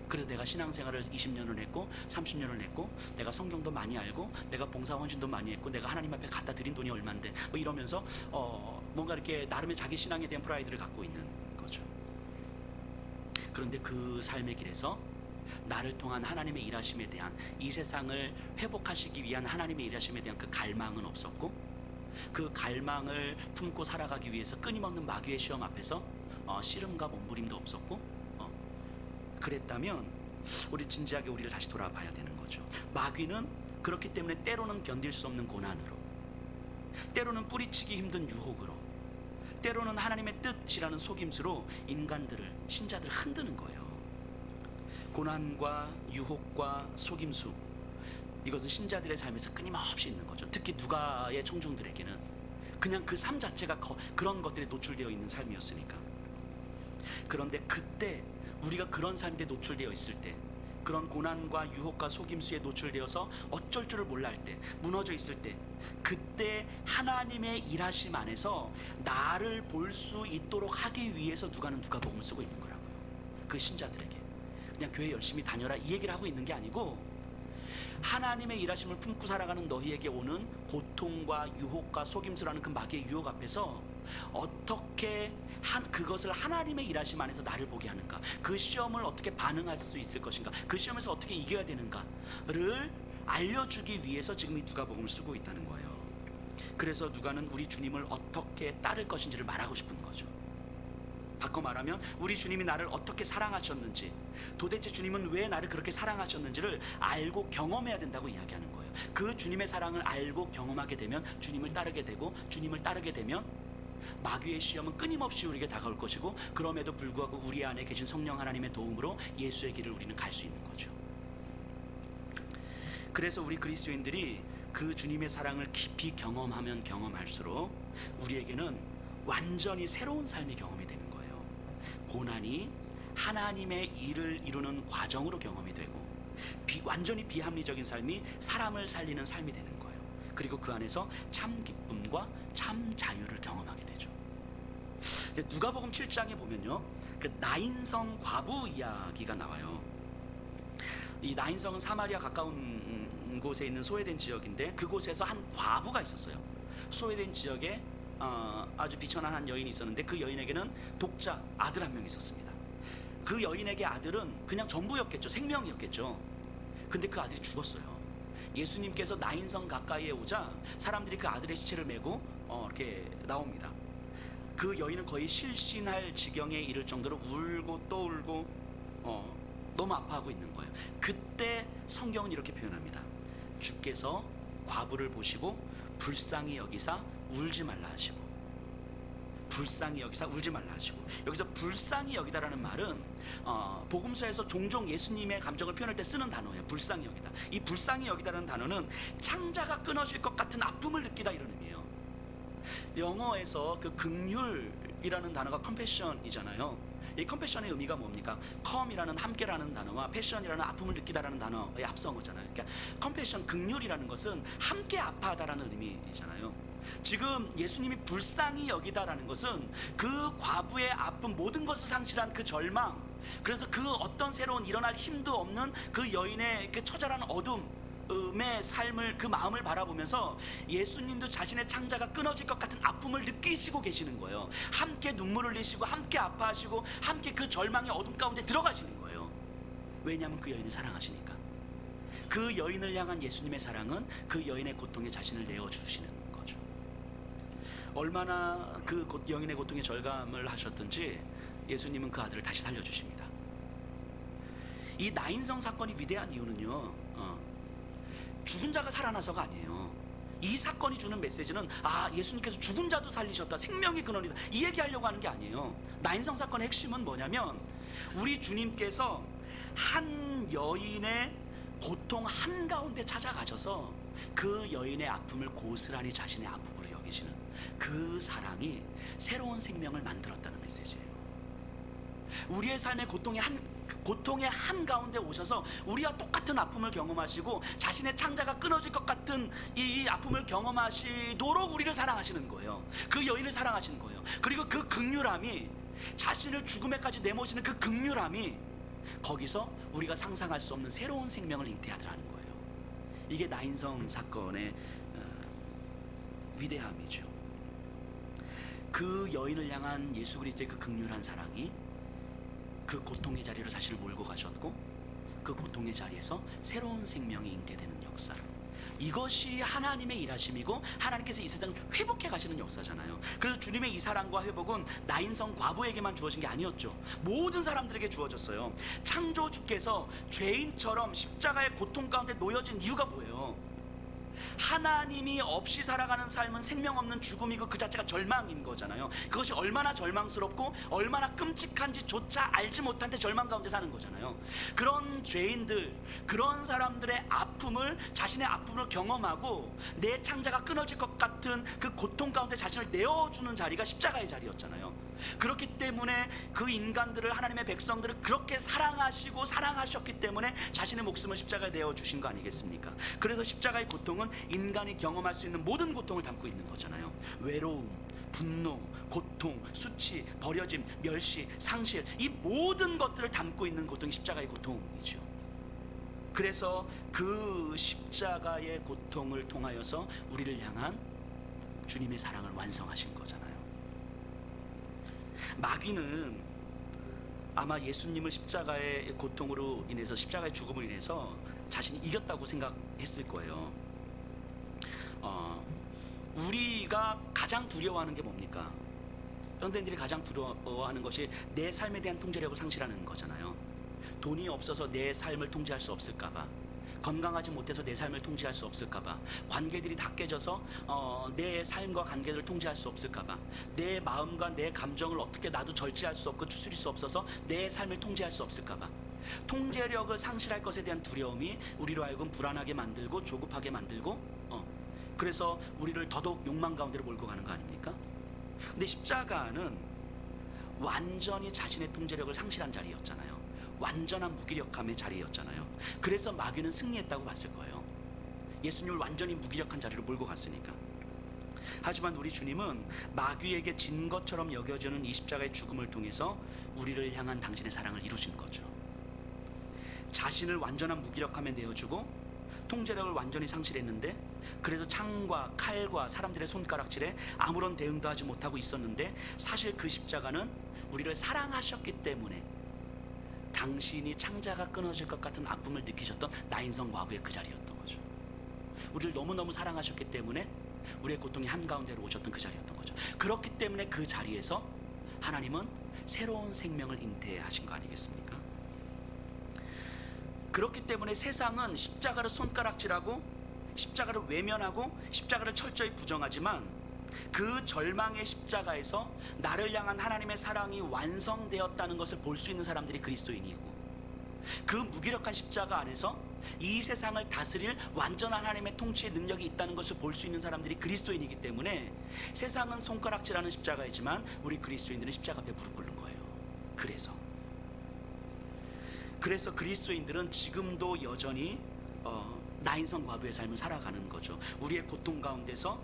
그래서 내가 신앙생활을 20년을 했고 30년을 했고, 내가 성경도 많이 알고, 내가 봉사원신도 많이 했고, 내가 하나님 앞에 갖다 드린 돈이 얼만데 뭐 이러면서 뭔가 이렇게 나름의 자기 신앙에 대한 프라이드를 갖고 있는 거죠. 그런데 그 삶의 길에서 나를 통한 하나님의 일하심에 대한, 이 세상을 회복하시기 위한 하나님의 일하심에 대한 그 갈망은 없었고, 그 갈망을 품고 살아가기 위해서 끊임없는 마귀의 시험 앞에서 씨름과 몸부림도 없었고, 그랬다면 우리 진지하게 우리를 다시 돌아봐야 되는 거죠. 마귀는 그렇기 때문에 때로는 견딜 수 없는 고난으로, 때로는 뿌리치기 힘든 유혹으로, 때로는 하나님의 뜻이라는 속임수로 인간들을, 신자들을 흔드는 거예요. 고난과 유혹과 속임수, 이것은 신자들의 삶에서 끊임없이 있는 거죠. 특히 누가의 청중들에게는 그냥 그 삶 자체가 그런 것들에 노출되어 있는 삶이었으니까. 그런데 그때 우리가 그런 삶에 노출되어 있을 때, 그런 고난과 유혹과 속임수에 노출되어서 어쩔 줄을 몰라 할 때, 무너져 있을 때, 그때 하나님의 일하심 안에서 나를 볼 수 있도록 하기 위해서 누가는 누가복음을 쓰고 있는 거라고요. 그 신자들에게 그냥 교회 열심히 다녀라 이 얘기를 하고 있는 게 아니고, 하나님의 일하심을 품고 살아가는 너희에게 오는 고통과 유혹과 속임수라는 그 마귀의 유혹 앞에서 어떻게 그것을 하나님의 일하심 안에서 나를 보게 하는가, 그 시험을 어떻게 반응할 수 있을 것인가, 그 시험에서 어떻게 이겨야 되는가를 알려주기 위해서 지금 이 누가복음을 쓰고 있다는 거예요. 그래서 누가는 우리 주님을 어떻게 따를 것인지를 말하고 싶은 거죠. 바꿔 말하면 우리 주님이 나를 어떻게 사랑하셨는지, 도대체 주님은 왜 나를 그렇게 사랑하셨는지를 알고 경험해야 된다고 이야기하는 거예요. 그 주님의 사랑을 알고 경험하게 되면 주님을 따르게 되고, 주님을 따르게 되면 마귀의 시험은 끊임없이 우리에게 다가올 것이고, 그럼에도 불구하고 우리 안에 계신 성령 하나님의 도움으로 예수의 길을 우리는 갈 수 있는 거죠. 그래서 우리 그리스도인들이 그 주님의 사랑을 깊이 경험하면 경험할수록 우리에게는 완전히 새로운 삶이 경험이 되는 거예요. 고난이 하나님의 일을 이루는 과정으로 경험이 되고, 완전히 비합리적인 삶이 사람을 살리는 삶이 되는 거예요. 그리고 그 안에서 참 기쁨과 참 자유를 경험하게 되죠. 누가복음 7장에 보면요, 그 나인성 과부 이야기가 나와요. 이 나인성은 사마리아 가까운 곳에 있는 소외된 지역인데, 그곳에서 한 과부가 있었어요. 소외된 지역에 아주 비천한 한 여인이 있었는데, 그 여인에게는 독자 아들 한 명 있었습니다. 그 여인에게 아들은 그냥 전부였겠죠. 생명이었겠죠. 근데 그 아들이 죽었어요. 예수님께서 나인성 가까이에 오자 사람들이 그 아들의 시체를 메고 이렇게 나옵니다. 그 여인은 거의 실신할 지경에 이를 정도로 울고 또 울고 너무 아파하고 있는 거예요. 그때 성경은 이렇게 표현합니다. 주께서 과부를 보시고 불쌍히 여기사 울지 말라 하시고, 불쌍히 여기사 울지 말라 하시고, 여기서 불쌍히 여기다라는 말은 복음서에서 종종 예수님의 감정을 표현할 때 쓰는 단어예요. 불쌍히 여기다. 이 불쌍히 여기다라는 단어는 창자가 끊어질 것 같은 아픔을 느끼다, 이런 의미예요. 영어에서 그 긍휼이라는 단어가 컴패션이잖아요. 이 컴패션의 의미가 뭡니까? 컴이라는 함께라는 단어와 패션이라는 아픔을 느끼다라는 단어의 합성어잖아요. 그러니까 컴패션, 긍휼이라는 것은 함께 아파하다라는 의미잖아요. 지금 예수님이 불쌍히 여기다라는 것은 그 과부의 아픔, 모든 것을 상실한 그 절망, 그래서 그 어떤 새로운 일어날 힘도 없는 그 여인의 그 처절한 어둠의 삶을, 그 마음을 바라보면서 예수님도 자신의 창자가 끊어질 것 같은 아픔을 느끼시고 계시는 거예요. 함께 눈물을 흘리시고, 함께 아파하시고, 함께 그 절망의 어둠 가운데 들어가시는 거예요. 왜냐하면 그 여인을 사랑하시니까. 그 여인을 향한 예수님의 사랑은 그 여인의 고통에 자신을 내어주시는 거죠. 얼마나 그 여인의 고통에 절감을 하셨든지 예수님은 그 아들을 다시 살려주십니다. 이 나인성 사건이 위대한 이유는요, 죽은 자가 살아나서가 아니에요. 이 사건이 주는 메시지는 예수님께서 죽은 자도 살리셨다, 생명의 근원이다, 이 얘기하려고 하는 게 아니에요. 나인성 사건의 핵심은 뭐냐면, 우리 주님께서 한 여인의 고통 한가운데 찾아가셔서 그 여인의 아픔을 고스란히 자신의 아픔으로 여기시는 그 사랑이 새로운 생명을 만들었다는 메시지예요. 우리의 삶의 고통의 한가운데 오셔서 우리와 똑같은 아픔을 경험하시고 자신의 창자가 끊어질 것 같은 이 아픔을 경험하시도록 우리를 사랑하시는 거예요. 그 여인을 사랑하시는 거예요. 그리고 그 극률함이, 자신을 죽음에까지 내모시는 그 극률함이 거기서 우리가 상상할 수 없는 새로운 생명을 잉태하더라는 거예요. 이게 나인성 사건의 위대함이죠. 그 여인을 향한 예수 그리스도의 그 극률한 사랑이 그 고통의 자리로 자신을 몰고 가셨고, 그 고통의 자리에서 새로운 생명이 잉태되는 역사, 이것이 하나님의 일하심이고 하나님께서 이 세상을 회복해 가시는 역사잖아요. 그래서 주님의 이 사랑과 회복은 나인성 과부에게만 주어진 게 아니었죠. 모든 사람들에게 주어졌어요. 창조주께서 죄인처럼 십자가의 고통 가운데 놓여진 이유가 뭐예요? 하나님이 없이 살아가는 삶은 생명 없는 죽음이고 그 자체가 절망인 거잖아요. 그것이 얼마나 절망스럽고 얼마나 끔찍한지조차 알지 못한 채 절망 가운데 사는 거잖아요. 그런 죄인들, 그런 사람들의 아픔을, 자신의 아픔을 경험하고 내 창자가 끊어질 것 같은 그 고통 가운데 자신을 내어주는 자리가 십자가의 자리였잖아요. 그렇기 때문에 그 인간들을, 하나님의 백성들을 그렇게 사랑하시고 사랑하셨기 때문에 자신의 목숨을 십자가에 내어주신 거 아니겠습니까? 그래서 십자가의 고통은 인간이 경험할 수 있는 모든 고통을 담고 있는 거잖아요. 외로움, 분노, 고통, 수치, 버려짐, 멸시, 상실, 이 모든 것들을 담고 있는 고통이 십자가의 고통이죠. 그래서 그 십자가의 고통을 통하여서 우리를 향한 주님의 사랑을 완성하신 거잖아요. 마귀는 아마 예수님을 십자가의 고통으로 인해서, 십자가의 죽음으로 인해서 자신이 이겼다고 생각했을 거예요. 우리가 가장 두려워하는 게 뭡니까? 현대인들이 가장 두려워하는 것이 내 삶에 대한 통제력을 상실하는 거잖아요. 돈이 없어서 내 삶을 통제할 수 없을까봐, 건강하지 못해서 내 삶을 통제할 수 없을까봐, 관계들이 다 깨져서 내 삶과 관계들을 통제할 수 없을까봐, 내 마음과 내 감정을 어떻게 나도 절제할 수 없고 추스릴 수 없어서 내 삶을 통제할 수 없을까봐, 통제력을 상실할 것에 대한 두려움이 우리로 하여금 불안하게 만들고 조급하게 만들고, 그래서 우리를 더더욱 욕망 가운데로 몰고 가는 거 아닙니까? 근데 십자가는 완전히 자신의 통제력을 상실한 자리였잖아요. 완전한 무기력함의 자리였잖아요. 그래서 마귀는 승리했다고 봤을 거예요. 예수님을 완전히 무기력한 자리로 몰고 갔으니까. 하지만 우리 주님은 마귀에게 진 것처럼 여겨지는 이 십자가의 죽음을 통해서 우리를 향한 당신의 사랑을 이루신 거죠. 자신을 완전한 무기력함에 내어주고 통제력을 완전히 상실했는데, 그래서 창과 칼과 사람들의 손가락질에 아무런 대응도 하지 못하고 있었는데, 사실 그 십자가는 우리를 사랑하셨기 때문에 당신이 창자가 끊어질 것 같은 아픔을 느끼셨던 나인성 과부의 그 자리였던 거죠. 우리를 너무너무 사랑하셨기 때문에 우리의 고통이 한가운데로 오셨던 그 자리였던 거죠. 그렇기 때문에 그 자리에서 하나님은 새로운 생명을 잉태하신 거 아니겠습니까? 그렇기 때문에 세상은 십자가를 손가락질하고 십자가를 외면하고 십자가를 철저히 부정하지만, 그 절망의 십자가에서 나를 향한 하나님의 사랑이 완성되었다는 것을 볼 수 있는 사람들이 그리스도인이고, 그 무기력한 십자가 안에서 이 세상을 다스릴 완전한 하나님의 통치의 능력이 있다는 것을 볼 수 있는 사람들이 그리스도인이기 때문에, 세상은 손가락질하는 십자가이지만 우리 그리스도인들은 십자가 앞에 무릎 꿇는 거예요. 그래서 그리스도인들은 지금도 여전히 나인성 과부의 삶을 살아가는 거죠. 우리의 고통 가운데서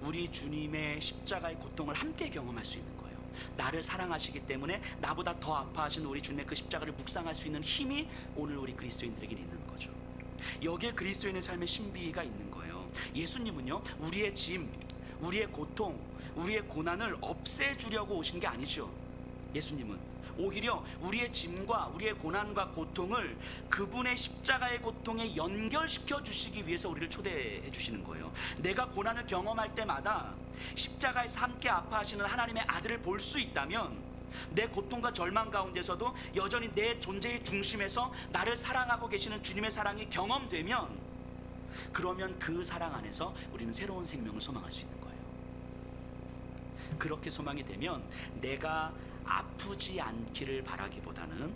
우리 주님의 십자가의 고통을 함께 경험할 수 있는 거예요. 나를 사랑하시기 때문에 나보다 더 아파하시는 우리 주님의 그 십자가를 묵상할 수 있는 힘이 오늘 우리 그리스도인들에게 있는 거죠. 여기에 그리스도인의 삶의 신비가 있는 거예요. 예수님은요, 우리의 짐, 우리의 고통, 우리의 고난을 없애주려고 오신 게 아니죠. 예수님은 오히려 우리의 짐과 우리의 고난과 고통을 그분의 십자가의 고통에 연결시켜 주시기 위해서 우리를 초대해 주시는 거예요. 내가 고난을 경험할 때마다 십자가에서 함께 아파하시는 하나님의 아들을 볼 수 있다면, 내 고통과 절망 가운데서도 여전히 내 존재의 중심에서 나를 사랑하고 계시는 주님의 사랑이 경험되면, 그러면 그 사랑 안에서 우리는 새로운 생명을 소망할 수 있는 거예요. 그렇게 소망이 되면 내가 아프지 않기를 바라기보다는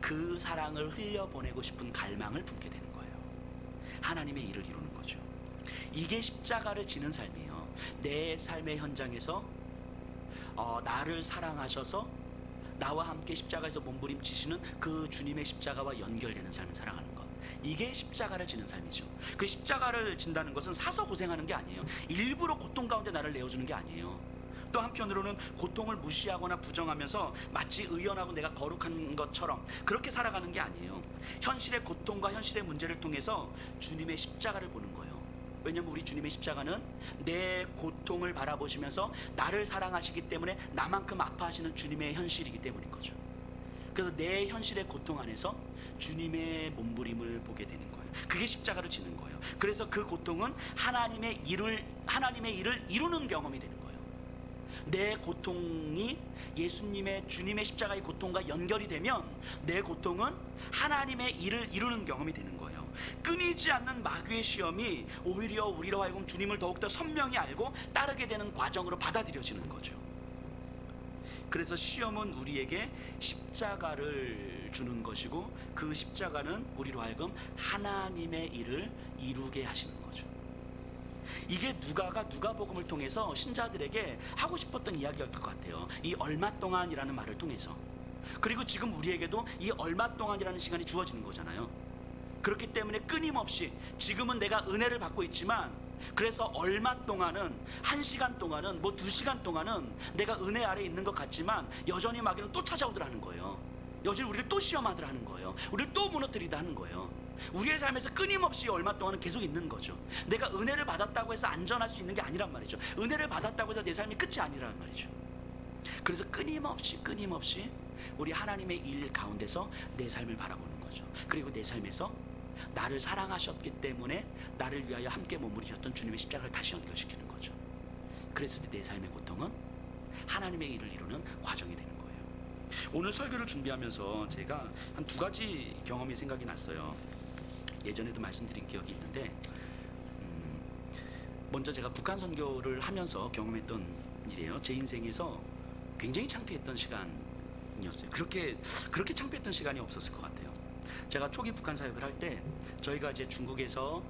그 사랑을 흘려보내고 싶은 갈망을 품게 되는 거예요. 하나님의 일을 이루는 거죠. 이게 십자가를 지는 삶이에요. 내 삶의 현장에서 나를 사랑하셔서 나와 함께 십자가에서 몸부림치시는 그 주님의 십자가와 연결되는 삶을 살아가는 것, 이게 십자가를 지는 삶이죠. 그 십자가를 진다는 것은 사서 고생하는 게 아니에요. 일부러 고통 가운데 나를 내어주는 게 아니에요. 또 한편으로는 고통을 무시하거나 부정하면서 마치 의연하고 내가 거룩한 것처럼 그렇게 살아가는 게 아니에요. 현실의 고통과 현실의 문제를 통해서 주님의 십자가를 보는 거예요. 왜냐하면 우리 주님의 십자가는 내 고통을 바라보시면서 나를 사랑하시기 때문에 나만큼 아파하시는 주님의 현실이기 때문인 거죠. 그래서 내 현실의 고통 안에서 주님의 몸부림을 보게 되는 거예요. 그게 십자가를 지는 거예요. 그래서 그 고통은 하나님의 일을 이루는 경험이 되는 거예요. 내 고통이 예수님의 주님의 십자가의 고통과 연결이 되면 내 고통은 하나님의 일을 이루는 경험이 되는 거예요. 끊이지 않는 마귀의 시험이 오히려 우리로 하여금 주님을 더욱더 선명히 알고 따르게 되는 과정으로 받아들여지는 거죠. 그래서 시험은 우리에게 십자가를 주는 것이고, 그 십자가는 우리로 하여금 하나님의 일을 이루게 하시는 거죠. 이게 누가복음을 통해서 신자들에게 하고 싶었던 이야기일 것 같아요. 이 얼마 동안이라는 말을 통해서. 그리고 지금 우리에게도 이 얼마 동안이라는 시간이 주어지는 거잖아요. 그렇기 때문에 끊임없이 지금은 내가 은혜를 받고 있지만, 그래서 얼마 동안은, 1시간 동안은, 2시간 동안은 내가 은혜 아래 있는 것 같지만 여전히 마귀는 또 찾아오더라는 거예요. 여전히 우리를 또 시험하더라는 거예요. 우리를 또 무너뜨리다 하는 거예요. 우리의 삶에서 끊임없이 얼마 동안은 계속 있는 거죠. 내가 은혜를 받았다고 해서 안전할 수 있는 게 아니란 말이죠. 은혜를 받았다고 해서 내 삶이 끝이 아니란 말이죠. 그래서 끊임없이 우리 하나님의 일 가운데서 내 삶을 바라보는 거죠. 그리고 내 삶에서 나를 사랑하셨기 때문에 나를 위하여 함께 머무르셨던 주님의 십자가를 다시 연결시키는 거죠. 그래서 내 삶의 고통은 하나님의 일을 이루는 과정이 되는 거예요. 오늘 설교를 준비하면서 제가 한 2가지 경험이 생각이 났어요. 예전에도 말씀드린 기억이 있는데, 먼저 제가 북한 선교를 하면서 경험했던 일이에요. 제 인생에서 굉장히 창피했던 시간이었어요. 그렇게 창피했던 시간이 없었을 것 같아요. 제가 초기 북한 사역을 할 때 저희가 이제 중국에서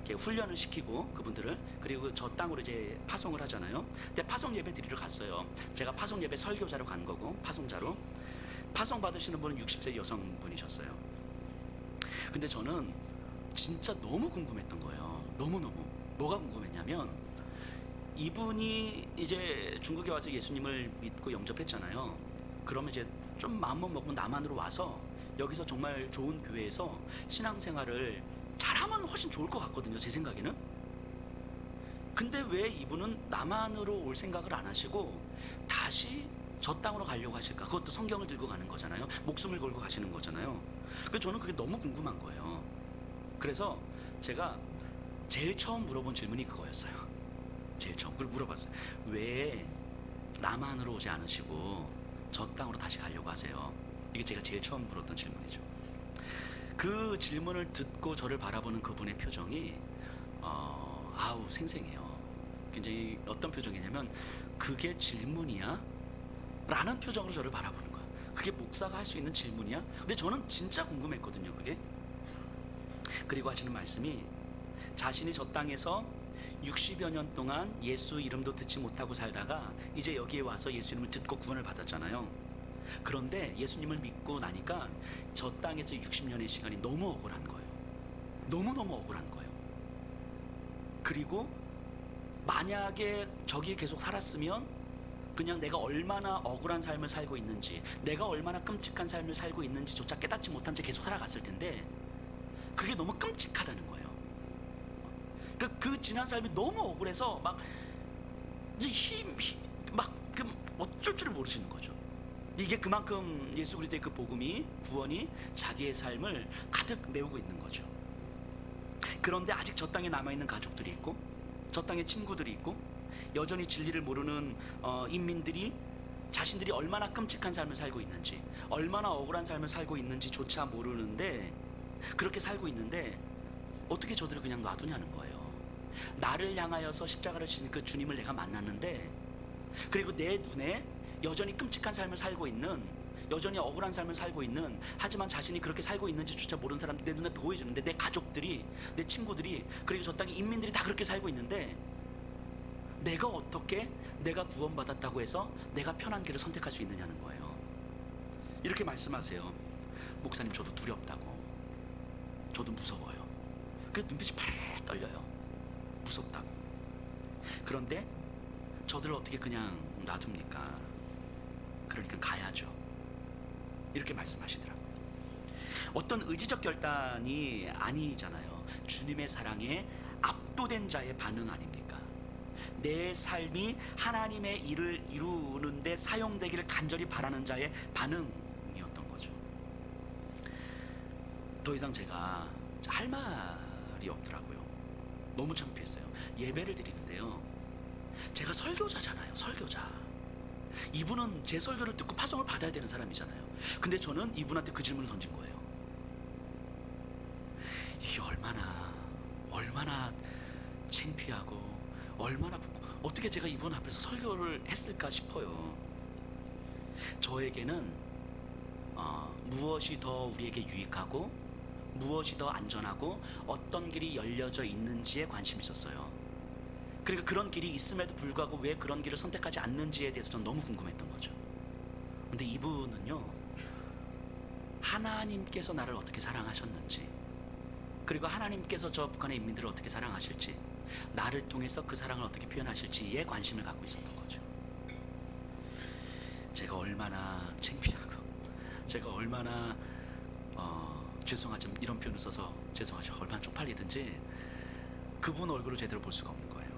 이렇게 훈련을 시키고 그분들을, 그리고 저 땅으로 이제 파송을 하잖아요. 근데 파송 예배 드리러 갔어요. 제가 파송 예배 설교자로 간 거고, 파송자로. 파송 받으시는 분은 60세 여성분이셨어요. 근데 저는 진짜 너무 궁금했던 거예요. 너무너무. 뭐가 궁금했냐면, 이분이 이제 중국에 와서 예수님을 믿고 영접했잖아요. 그러면 이제 좀 마음만 먹고 남한으로 와서 여기서 정말 좋은 교회에서 신앙생활을 잘하면 훨씬 좋을 것 같거든요, 제 생각에는. 근데 왜 이분은 남한으로 올 생각을 안 하시고 다시 저 땅으로 가려고 하실까? 그것도 성경을 들고 가는 거잖아요. 목숨을 걸고 가시는 거잖아요. 그래서 저는 그게 너무 궁금한 거예요. 그래서 제가 제일 처음 물어본 질문이 그거였어요. 제일 처음 그걸 물어봤어요. 왜 남한으로 오지 않으시고 저 땅으로 다시 가려고 하세요? 이게 제가 제일 처음 물었던 질문이죠. 그 질문을 듣고 저를 바라보는 그분의 표정이 아우 생생해요. 굉장히 어떤 표정이냐면, 그게 질문이야? 라는 표정으로 저를 바라보는 거야. 그게 목사가 할 수 있는 질문이야? 근데 저는 진짜 궁금했거든요, 그게. 그리고 하시는 말씀이, 자신이 저 땅에서 60여 년 동안 예수 이름도 듣지 못하고 살다가 이제 여기에 와서 예수 이름을 듣고 구원을 받았잖아요. 그런데 예수님을 믿고 나니까 저 땅에서 60년의 시간이 너무 억울한 거예요. 너무너무 억울한 거예요. 그리고 만약에 저기에 계속 살았으면 그냥 내가 얼마나 억울한 삶을 살고 있는지, 내가 얼마나 끔찍한 삶을 살고 있는지조차 깨닫지 못한 채 계속 살아갔을 텐데, 그게 너무 끔찍하다는 거예요. 그 지난 삶이 너무 억울해서 막 어쩔 줄 모르시는 거죠. 이게 그만큼 예수 그리스도의 그 복음이, 구원이 자기의 삶을 가득 메우고 있는 거죠. 그런데 아직 저 땅에 남아있는 가족들이 있고, 저 땅에 친구들이 있고, 여전히 진리를 모르는 인민들이 자신들이 얼마나 끔찍한 삶을 살고 있는지, 얼마나 억울한 삶을 살고 있는지조차 모르는데, 그렇게 살고 있는데 어떻게 저들을 그냥 놔두냐는 거예요. 나를 향하여서 십자가를 지는 그 주님을 내가 만났는데, 그리고 내 눈에 여전히 끔찍한 삶을 살고 있는 여전히 억울한 삶을 살고 있는, 하지만 자신이 그렇게 살고 있는지조차 모르는 사람 내 눈에 보여주는데, 내 가족들이, 내 친구들이, 그리고 저 땅의 인민들이 다 그렇게 살고 있는데, 내가 어떻게 내가 구원받았다고 해서 내가 편한 길을 선택할 수 있느냐는 거예요. 이렇게 말씀하세요. 목사님, 저도 두렵다고, 저도 무서워요. 그 눈빛이 팔 떨려요. 무섭다고. 그런데 저들을 어떻게 그냥 놔둡니까? 그러니까 가야죠. 이렇게 말씀하시더라고요. 어떤 의지적 결단이 아니잖아요. 주님의 사랑에 압도된 자의 반응 아닙니까? 내 삶이 하나님의 일을 이루는데 사용되기를 간절히 바라는 자의 반응이었던 거죠. 더 이상 제가 할 말이 없더라고요. 너무 창피했어요. 예배를 드리는데요, 제가 설교자잖아요. 설교자. 이분은 제 설교를 듣고 파송을 받아야 되는 사람이잖아요. 근데 저는 이분한테 그 질문을 던진 거예요. 이게 얼마나 창피하고 얼마나 어떻게 제가 이분 앞에서 설교를 했을까 싶어요. 저에게는 무엇이 더 우리에게 유익하고 무엇이 더 안전하고 어떤 길이 열려져 있는지에 관심이 있었어요. 그러니까 그런 길이 있음에도 불구하고 왜 그런 길을 선택하지 않는지에 대해서 전 너무 궁금했던 거죠. 근데 이분은요, 하나님께서 나를 어떻게 사랑하셨는지, 그리고 하나님께서 저 북한의 인민들을 어떻게 사랑하실지, 나를 통해서 그 사랑을 어떻게 표현하실지에 관심을 갖고 있었던 거죠. 제가 얼마나 창피하고, 제가 얼마나 죄송하죠, 이런 표현을 써서 죄송하죠, 얼마나 쪽팔리든지 그분 얼굴을 제대로 볼 수가 없는 거예요.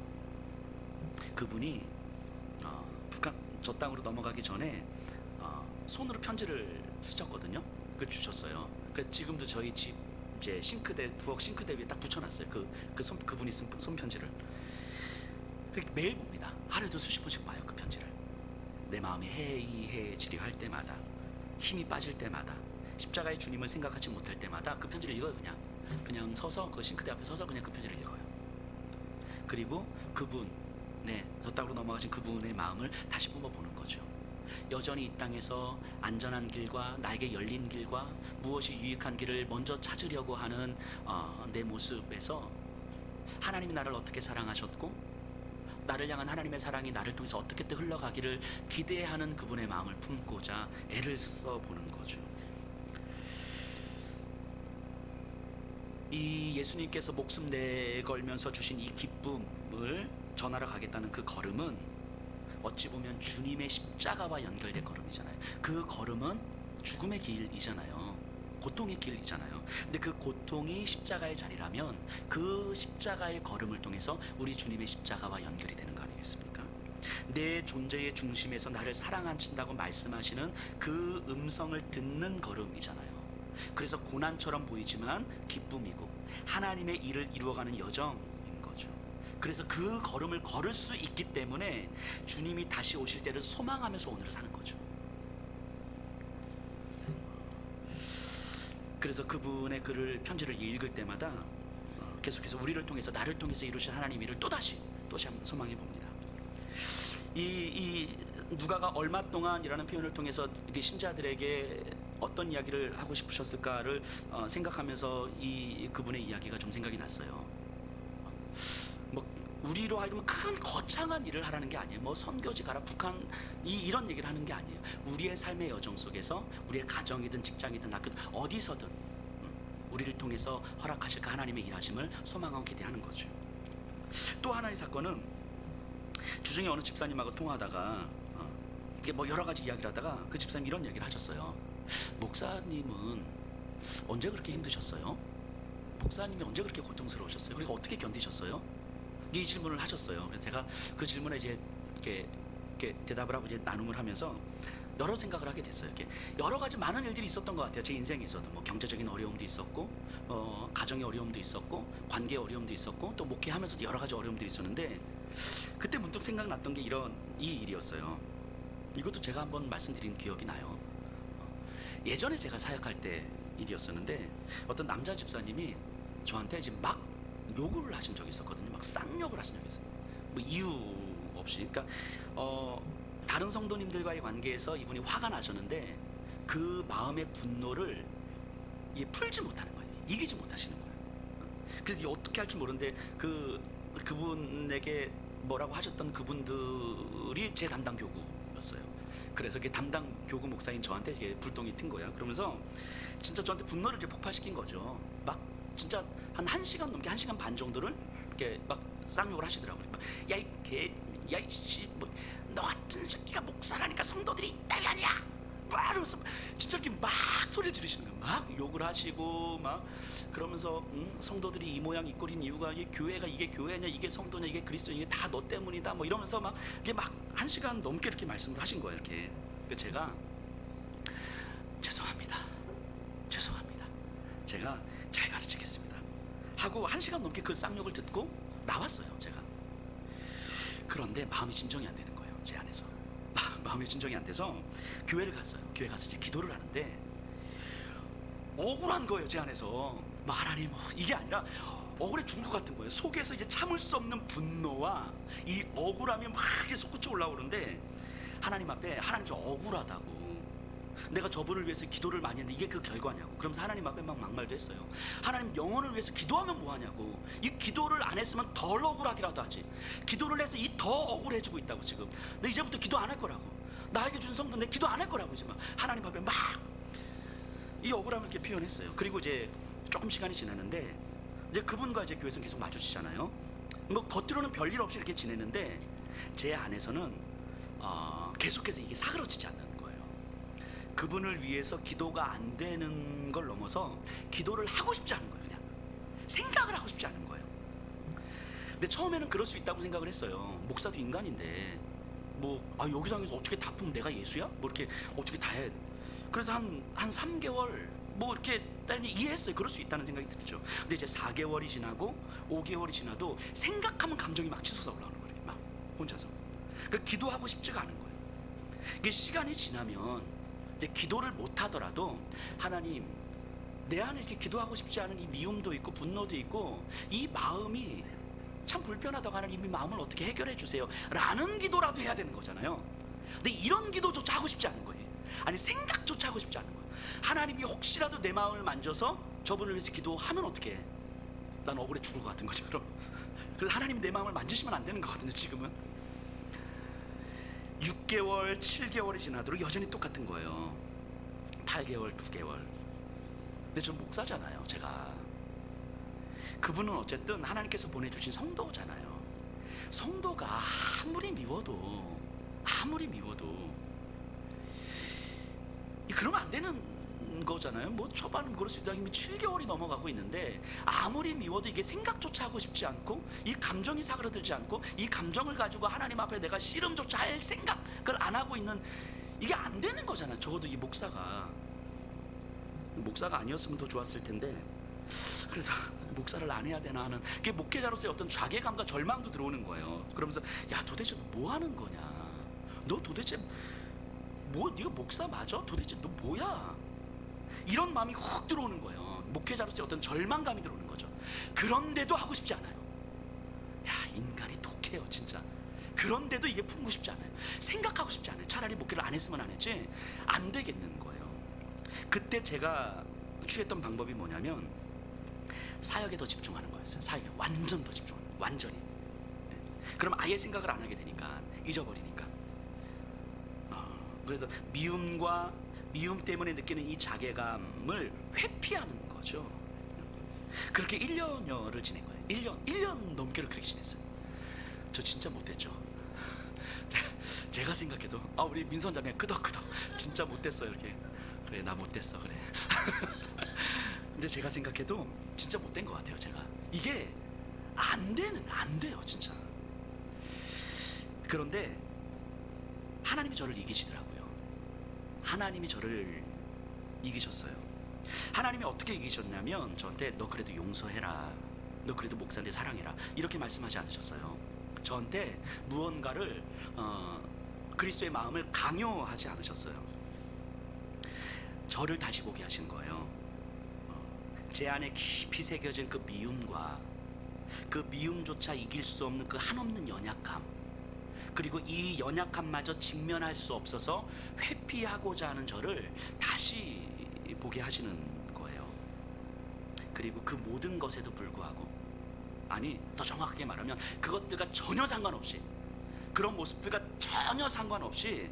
그분이 북한 저 땅으로 넘어가기 전에 손으로 편지를 쓰셨거든요. 그 주셨어요. 그 지금도 저희 집 이제 싱크대, 부엌 싱크대 위에 딱 붙여놨어요. 그분이 쓴 손편지를. 매일 봅니다. 하루에도 수십 번씩 봐요, 그 편지를. 내 마음이 해이해지려 할 때마다, 힘이 빠질 때마다, 십자가의 주님을 생각하지 못할 때마다 그 편지를 읽어요. 그냥 서서 그 싱크대 앞에 서서 그냥 그 편지를 읽어요. 그리고 그분, 저 땅으로 넘어가신 그분의 마음을 다시 뿜어보는 거죠. 여전히 이 땅에서 안전한 길과 나에게 열린 길과 무엇이 유익한 길을 먼저 찾으려고 하는 내 모습에서 하나님이 나를 어떻게 사랑하셨고, 나를 향한 하나님의 사랑이 나를 통해서 어떻게 또 흘러가기를 기대하는 그분의 마음을 품고자 애를 써보는 거죠. 이 예수님께서 목숨 내걸면서 주신 이 기쁨을 전하러 가겠다는 그 걸음은 어찌 보면 주님의 십자가와 연결된 걸음이잖아요. 그 걸음은 죽음의 길이잖아요. 고통의 길이잖아요. 근데 그 고통이 십자가의 자리라면 그 십자가의 걸음을 통해서 우리 주님의 십자가와 연결이 되는 거 아니겠습니까? 내 존재의 중심에서 나를 사랑하신다고 말씀하시는 그 음성을 듣는 걸음이잖아요. 그래서 고난처럼 보이지만 기쁨이고 하나님의 일을 이루어가는 여정인 거죠. 그래서 그 걸음을 걸을 수 있기 때문에 주님이 다시 오실 때를 소망하면서 오늘을 사는 거죠. 그래서 그분의 글을, 편지를 읽을 때마다 계속해서 우리를 통해서, 나를 통해서 이루신 하나님 일을 또다시 한번 소망해 봅니다. 이 누가가 얼마 동안이라는 표현을 통해서 신자들에게 어떤 이야기를 하고 싶으셨을까를 생각하면서 그분의 이야기가 좀 생각이 났어요. 우리로 하여금 큰 거창한 일을 하라는 게 아니에요. 선교지 가라, 북한 이런 얘기를 하는 게 아니에요. 우리의 삶의 여정 속에서, 우리의 가정이든 직장이든 학교든 어디서든 우리를 통해서 허락하실 그 하나님의 일하심을 소망하고 기대하는 거죠. 또 하나의 사건은 주중에 어느 집사님하고 통화하다가 이게 여러 가지 이야기를 하다가 그 집사님이 이런 얘기를 하셨어요. 목사님은 언제 그렇게 힘드셨어요? 목사님이 언제 그렇게 고통스러우셨어요? 그리고 어떻게 견디셨어요? 이 질문을 하셨어요. 그래서 제가 그 질문에 이제 이렇게 대답을 하고 이제 나눔을 하면서 여러 생각을 하게 됐어요. 이렇게 여러 가지 많은 일들이 있었던 것 같아요. 제 인생에서도 경제적인 어려움도 있었고, 가정의 어려움도 있었고, 관계의 어려움도 있었고, 또 목회하면서도 여러 가지 어려움들이 있었는데, 그때 문득 생각났던 게 이 일이었어요. 이것도 제가 한번 말씀드린 기억이 나요. 예전에 제가 사역할 때 일이었었는데, 어떤 남자 집사님이 저한테 이제 막 욕을 하신 적이 있었거든요. 막 쌍욕을 하신 적이 있어요. 이유 없이. 그러니까 다른 성도님들과의 관계에서 이분이 화가 나셨는데, 그 마음의 분노를 이게 풀지 못하는 거예요. 이기지 못하시는 거예요. 그래서 이게 어떻게 할지 모르는데 그분에게 뭐라고 하셨던 그분들이 제 담당 교구였어요. 그래서 그 담당 교구 목사인 저한테 이게 불똥이 튄 거야. 그러면서 진짜 저한테 분노를 이제 폭발시킨 거죠. 막 진짜 한 1시간 넘게 1시간 반 정도를 이렇게 막 쌍욕을 하시더라고요. 야 이 개, 야 이씨, 너 같은 새끼가 목사라니까 성도들이 이따위 아니야. 막 이러면서 진짜 이렇게 막 소리를 지르시는 거예요. 막 욕을 하시고 막 그러면서 성도들이 이 모양 이 꼴인 이유가 이 교회가 이게 교회냐 이게 성도냐 이게 그리스도 이게 다 너 때문이다 뭐 이러면서 막 이게 막 1시간 넘게 이렇게 말씀을 하신 거예요. 이렇게. 그래서 제가 죄송합니다. 제가 잘 가르치겠습니다 하고 1시간 넘게 그 쌍욕을 듣고 나왔어요. 제가. 그런데 마음이 진정이 안 되는 거예요. 제 안에서 마음이 진정이 안 돼서 교회를 갔어요. 교회 가서 이제 기도를 하는데 억울한 거예요. 제 안에서 하나님 이게 아니라 억울해 죽을 것 같은 거예요. 속에서 이제 참을 수 없는 분노와 이 억울함이 막 이렇게 솟구쳐 올라오는데 하나님 앞에 하나님 저 억울하다고, 내가 저분을 위해서 기도를 많이 했는데 이게 그 결과냐고. 그러면서 하나님 앞에 막 막말도 했어요. 하나님 영혼을 위해서 기도하면 뭐하냐고. 이 기도를 안 했으면 덜 억울하기라도 하지. 기도를 해서 이 더 억울해지고 있다고 지금. 내 이제부터 기도 안 할 거라고. 나에게 준 성도 내 기도 안 할 거라고 이제 막 하나님 앞에 막 이 억울함을 이렇게 표현했어요. 그리고 이제 조금 시간이 지났는데 이제 그분과 이제 교회에서 계속 마주치잖아요. 뭐 겉으로는 별일 없이 이렇게 지내는데 제 안에서는 계속해서 이게 사그러지지 않는 거예요. 그분을 위해서 기도가 안 되는 걸 넘어서 기도를 하고 싶지 않은 거예요. 그냥 생각을 하고 싶지 않은 거예요. 근데 처음에는 그럴 수 있다고 생각을 했어요. 목사도 인간인데 여기서 어떻게 다 품 내가 예수야? 뭐 이렇게 어떻게 다 해. 그래서 한 3개월 이렇게 이해했어요. 그럴 수 있다는 생각이 들죠. 근데 이제 4개월이 지나고 5개월이 지나도 생각하면 감정이 막 치솟아 올라오는 거예요. 막 혼자서. 그 기도하고 싶지가 않은 거예요. 이게 시간이 지나면 이제 기도를 못 하더라도 하나님, 내 안에 이렇게 기도하고 싶지 않은 이 미움도 있고 분노도 있고 이 마음이 참 불편하다고, 하나님 이 마음을 어떻게 해결해 주세요 라는 기도라도 해야 되는 거잖아요. 근데 이런 기도조차 하고 싶지 않은 거예요. 아니 생각조차 하고 싶지 않은 거예요. 하나님이 혹시라도 내 마음을 만져서 저분을 위해서 기도하면 어떻게 해? 난 억울해 죽을 것 같은 거죠. 그럼 그래서 하나님이 내 마음을 만지시면 안 되는 거거든요. 지금은 6개월 7개월이 지나도록 여전히 똑같은 거예요. 8개월 9개월. 근데 전 목사잖아요. 제가. 그분은 어쨌든 하나님께서 보내주신 성도잖아요. 성도가 아무리 미워도 그러면 안 되는 거잖아요. 초반은 그럴 수 있다. 이미 7개월이 넘어가고 있는데 아무리 미워도 이게 생각조차 하고 싶지 않고 이 감정이 사그러들지 않고 이 감정을 가지고 하나님 앞에 내가 씨름조차 할 생각을 안 하고 있는, 이게 안 되는 거잖아요. 적어도 이 목사가 아니었으면 더 좋았을 텐데, 그래서 목사를 안 해야 되나 하는 그게 목회자로서의 어떤 자괴감과 절망도 들어오는 거예요. 그러면서 야 도대체 뭐 하는 거냐, 너 도대체 네가 목사 맞아? 도대체 너 뭐야? 이런 마음이 훅 들어오는 거예요. 목회자로서의 어떤 절망감이 들어오는 거죠. 그런데도 하고 싶지 않아요. 야 인간이 독해요 진짜. 그런데도 이게 품고 싶지 않아요. 생각하고 싶지 않아요. 차라리 목회를 안 했으면 안 했지 안 되겠는 거예요. 그때 제가 취했던 방법이 뭐냐면 사역에 더 집중하는 거였어요. 사역에 완전 더 집중하는 거예요. 완전히. 그럼 아예 생각을 안 하게 되니까, 잊어버리니까. 그래서 미움 때문에 느끼는 이 자괴감을 회피하는 거죠. 그렇게 1년여를 지낸 거예요. 1년 넘게 그렇게 지냈어요. 저 진짜 못됐죠. 제가 생각해도 우리 민선자매 끄덕끄덕 진짜 못됐어 이렇게. 그래 나 못됐어 그래. 근데 제가 생각해도 진짜 못된 것 같아요. 제가 이게 안 돼요 진짜. 그런데 하나님이 저를 이기시더라고요. 하나님이 저를 이기셨어요. 하나님이 어떻게 이기셨냐면 저한테 너 그래도 용서해라, 너 그래도 목사인데 사랑해라 이렇게 말씀하지 않으셨어요. 저한테 무언가를 그리스도의 마음을 강요하지 않으셨어요. 저를 다시 보게 하신 거예요. 제 안에 깊이 새겨진 그 미움과 그 미움조차 이길 수 없는 그 한없는 연약함, 그리고 이 연약함마저 직면할 수 없어서 회피하고자 하는 저를 다시 보게 하시는 거예요. 그리고 그 모든 것에도 불구하고, 아니 더 정확하게 말하면 그것들과 전혀 상관없이, 그런 모습들과 전혀 상관없이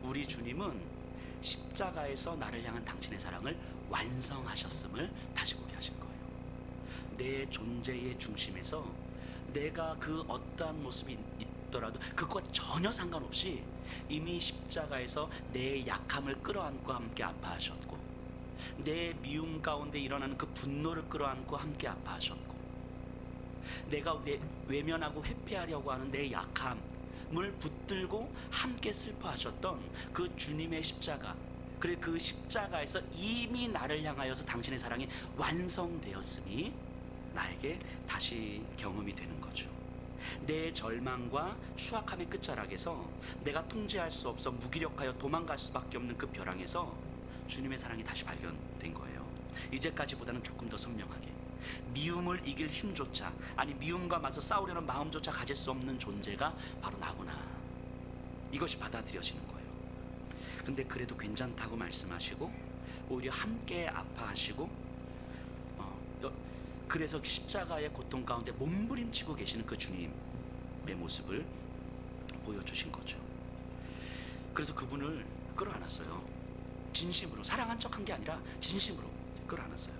우리 주님은 십자가에서 나를 향한 당신의 사랑을 완성하셨음을 다시 보게 하신 거예요. 내 존재의 중심에서 내가 그 어떠한 모습이 있더라도 그것과 전혀 상관없이 이미 십자가에서 내 약함을 끌어안고 함께 아파하셨고, 내 미움 가운데 일어나는 그 분노를 끌어안고 함께 아파하셨고, 내가 외면하고 회피하려고 하는 내 약함을 붙들고 함께 슬퍼하셨던 그 주님의 십자가, 그리고 그 십자가에서 이미 나를 향하여서 당신의 사랑이 완성되었으니 나에게 다시 경험이 되는 거죠. 내 절망과 추악함의 끝자락에서 내가 통제할 수 없어 무기력하여 도망갈 수밖에 없는 그 벼랑에서 주님의 사랑이 다시 발견된 거예요. 이제까지보다는 조금 더 선명하게, 미움을 이길 힘조차, 아니 미움과 맞서 싸우려는 마음조차 가질 수 없는 존재가 바로 나구나, 이것이 받아들여지는 거예요. 근데 그래도 괜찮다고 말씀하시고 오히려 함께 아파하시고, 그래서 십자가의 고통 가운데 몸부림치고 계시는 그 주님의 모습을 보여주신 거죠. 그래서 그분을 끌어안았어요. 진심으로, 사랑한 척한 게 아니라 진심으로 끌어안았어요.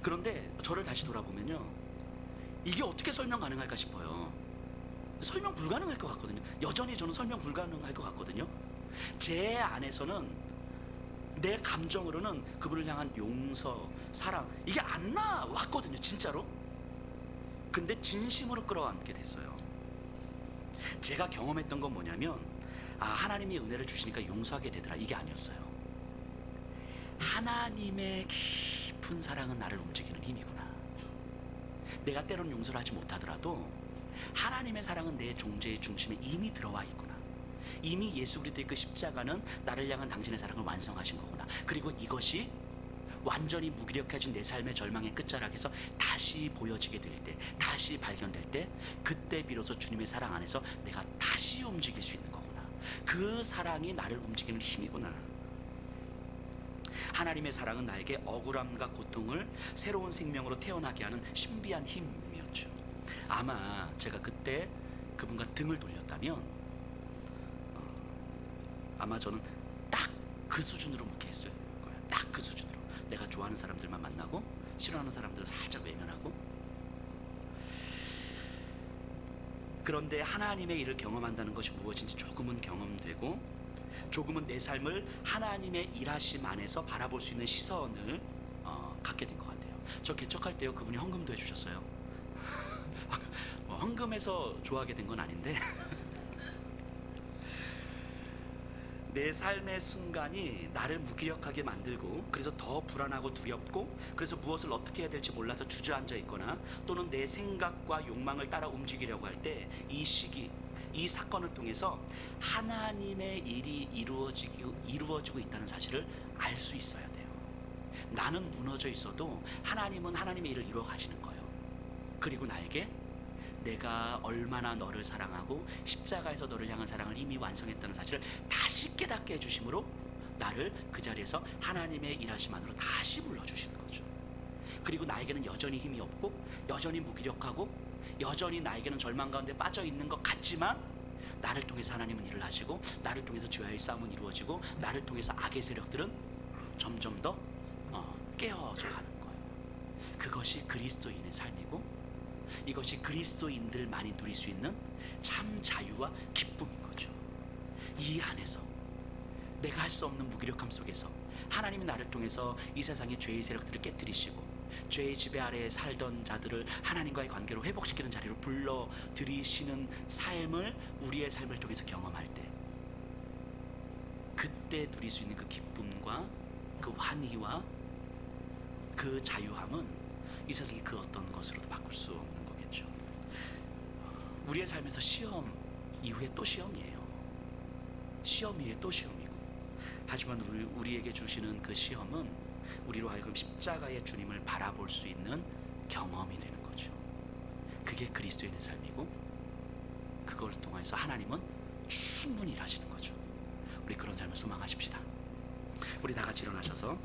그런데 저를 다시 돌아보면요, 이게 어떻게 설명 가능할까 싶어요. 설명 불가능할 것 같거든요. 여전히 저는 설명 불가능할 것 같거든요. 제 안에서는, 내 감정으로는 그분을 향한 용서, 사랑, 이게 안 나왔거든요, 진짜로. 근데 진심으로 끌어안게 됐어요. 제가 경험했던 건 뭐냐면, 하나님이 은혜를 주시니까 용서하게 되더라, 이게 아니었어요. 하나님의 깊은 사랑은 나를 움직이는 힘이구나. 내가 때론 용서를 하지 못하더라도 하나님의 사랑은 내 존재의 중심에 이미 들어와 있구나. 이미 예수 그리스도의 그 십자가는 나를 향한 당신의 사랑을 완성하신 거구나. 그리고 이것이 완전히 무기력해진 내 삶의 절망의 끝자락에서 다시 보여지게 될 때, 다시 발견될 때, 그때 비로소 주님의 사랑 안에서 내가 다시 움직일 수 있는 거구나. 그 사랑이 나를 움직이는 힘이구나. 하나님의 사랑은 나에게 억울함과 고통을 새로운 생명으로 태어나게 하는 신비한 힘이었죠. 아마 제가 그때 그분과 등을 돌렸다면 아마 저는 딱 그 수준으로 목회했을 거예요. 딱 그 수준으로. 내가 좋아하는 사람들만 만나고 싫어하는 사람들을 살짝 외면하고. 그런데 하나님의 일을 경험한다는 것이 무엇인지 조금은 경험되고, 조금은 내 삶을 하나님의 일하심 안에서 바라볼 수 있는 시선을 갖게 된 것 같아요. 저 개척할 때요, 그분이 헌금도 해주셨어요. 헌금해서 좋아하게 된 건 아닌데 내 삶의 순간이 나를 무기력하게 만들고, 그래서 더 불안하고 두렵고, 그래서 무엇을 어떻게 해야 될지 몰라서 주저앉아 있거나, 또는 내 생각과 욕망을 따라 움직이려고 할 때 이 시기, 이 사건을 통해서 하나님의 일이 이루어지고 있다는 사실을 알 수 있어야 돼요. 나는 무너져 있어도 하나님은 하나님의 일을 이루어 가시는 거예요. 그리고 나에게 내가 얼마나 너를 사랑하고 십자가에서 너를 향한 사랑을 이미 완성했다는 사실을 다시 깨닫게 해주심으로 나를 그 자리에서 하나님의 일하심 안으로 다시 불러주시는 거죠. 그리고 나에게는 여전히 힘이 없고, 여전히 무기력하고, 여전히 나에게는 절망 가운데 빠져 있는 것 같지만, 나를 통해서 하나님은 일을 하시고, 나를 통해서 죄와의 싸움은 이루어지고, 나를 통해서 악의 세력들은 점점 더 깨어져 가는 거예요. 그것이 그리스도인의 삶이고, 이것이 그리스도인들만이 누릴 수 있는 참 자유와 기쁨인 거죠. 이 안에서 내가 할 수 없는 무기력함 속에서 하나님이 나를 통해서 이 세상의 죄의 세력들을 깨뜨리시고, 죄의 지배 아래에 살던 자들을 하나님과의 관계로 회복시키는 자리로 불러들이시는 삶을 우리의 삶을 통해서 경험할 때, 그때 누릴 수 있는 그 기쁨과 그 환희와 그 자유함은 이 세상의 그 어떤 것으로도 바꿀 수 없는 거겠죠. 우리의 삶에서 시험 이후에 또 시험이에요. 시험 위에 또 시험이고, 하지만 우리에게 주시는 그 시험은 우리로 하여금 십자가의 주님을 바라볼 수 있는 경험이 되는 거죠. 그게 그리스도인의 삶이고, 그걸 통해서 하나님은 충분히 일하시는 거죠. 우리 그런 삶을 소망하십시다. 우리 다 같이 일어나셔서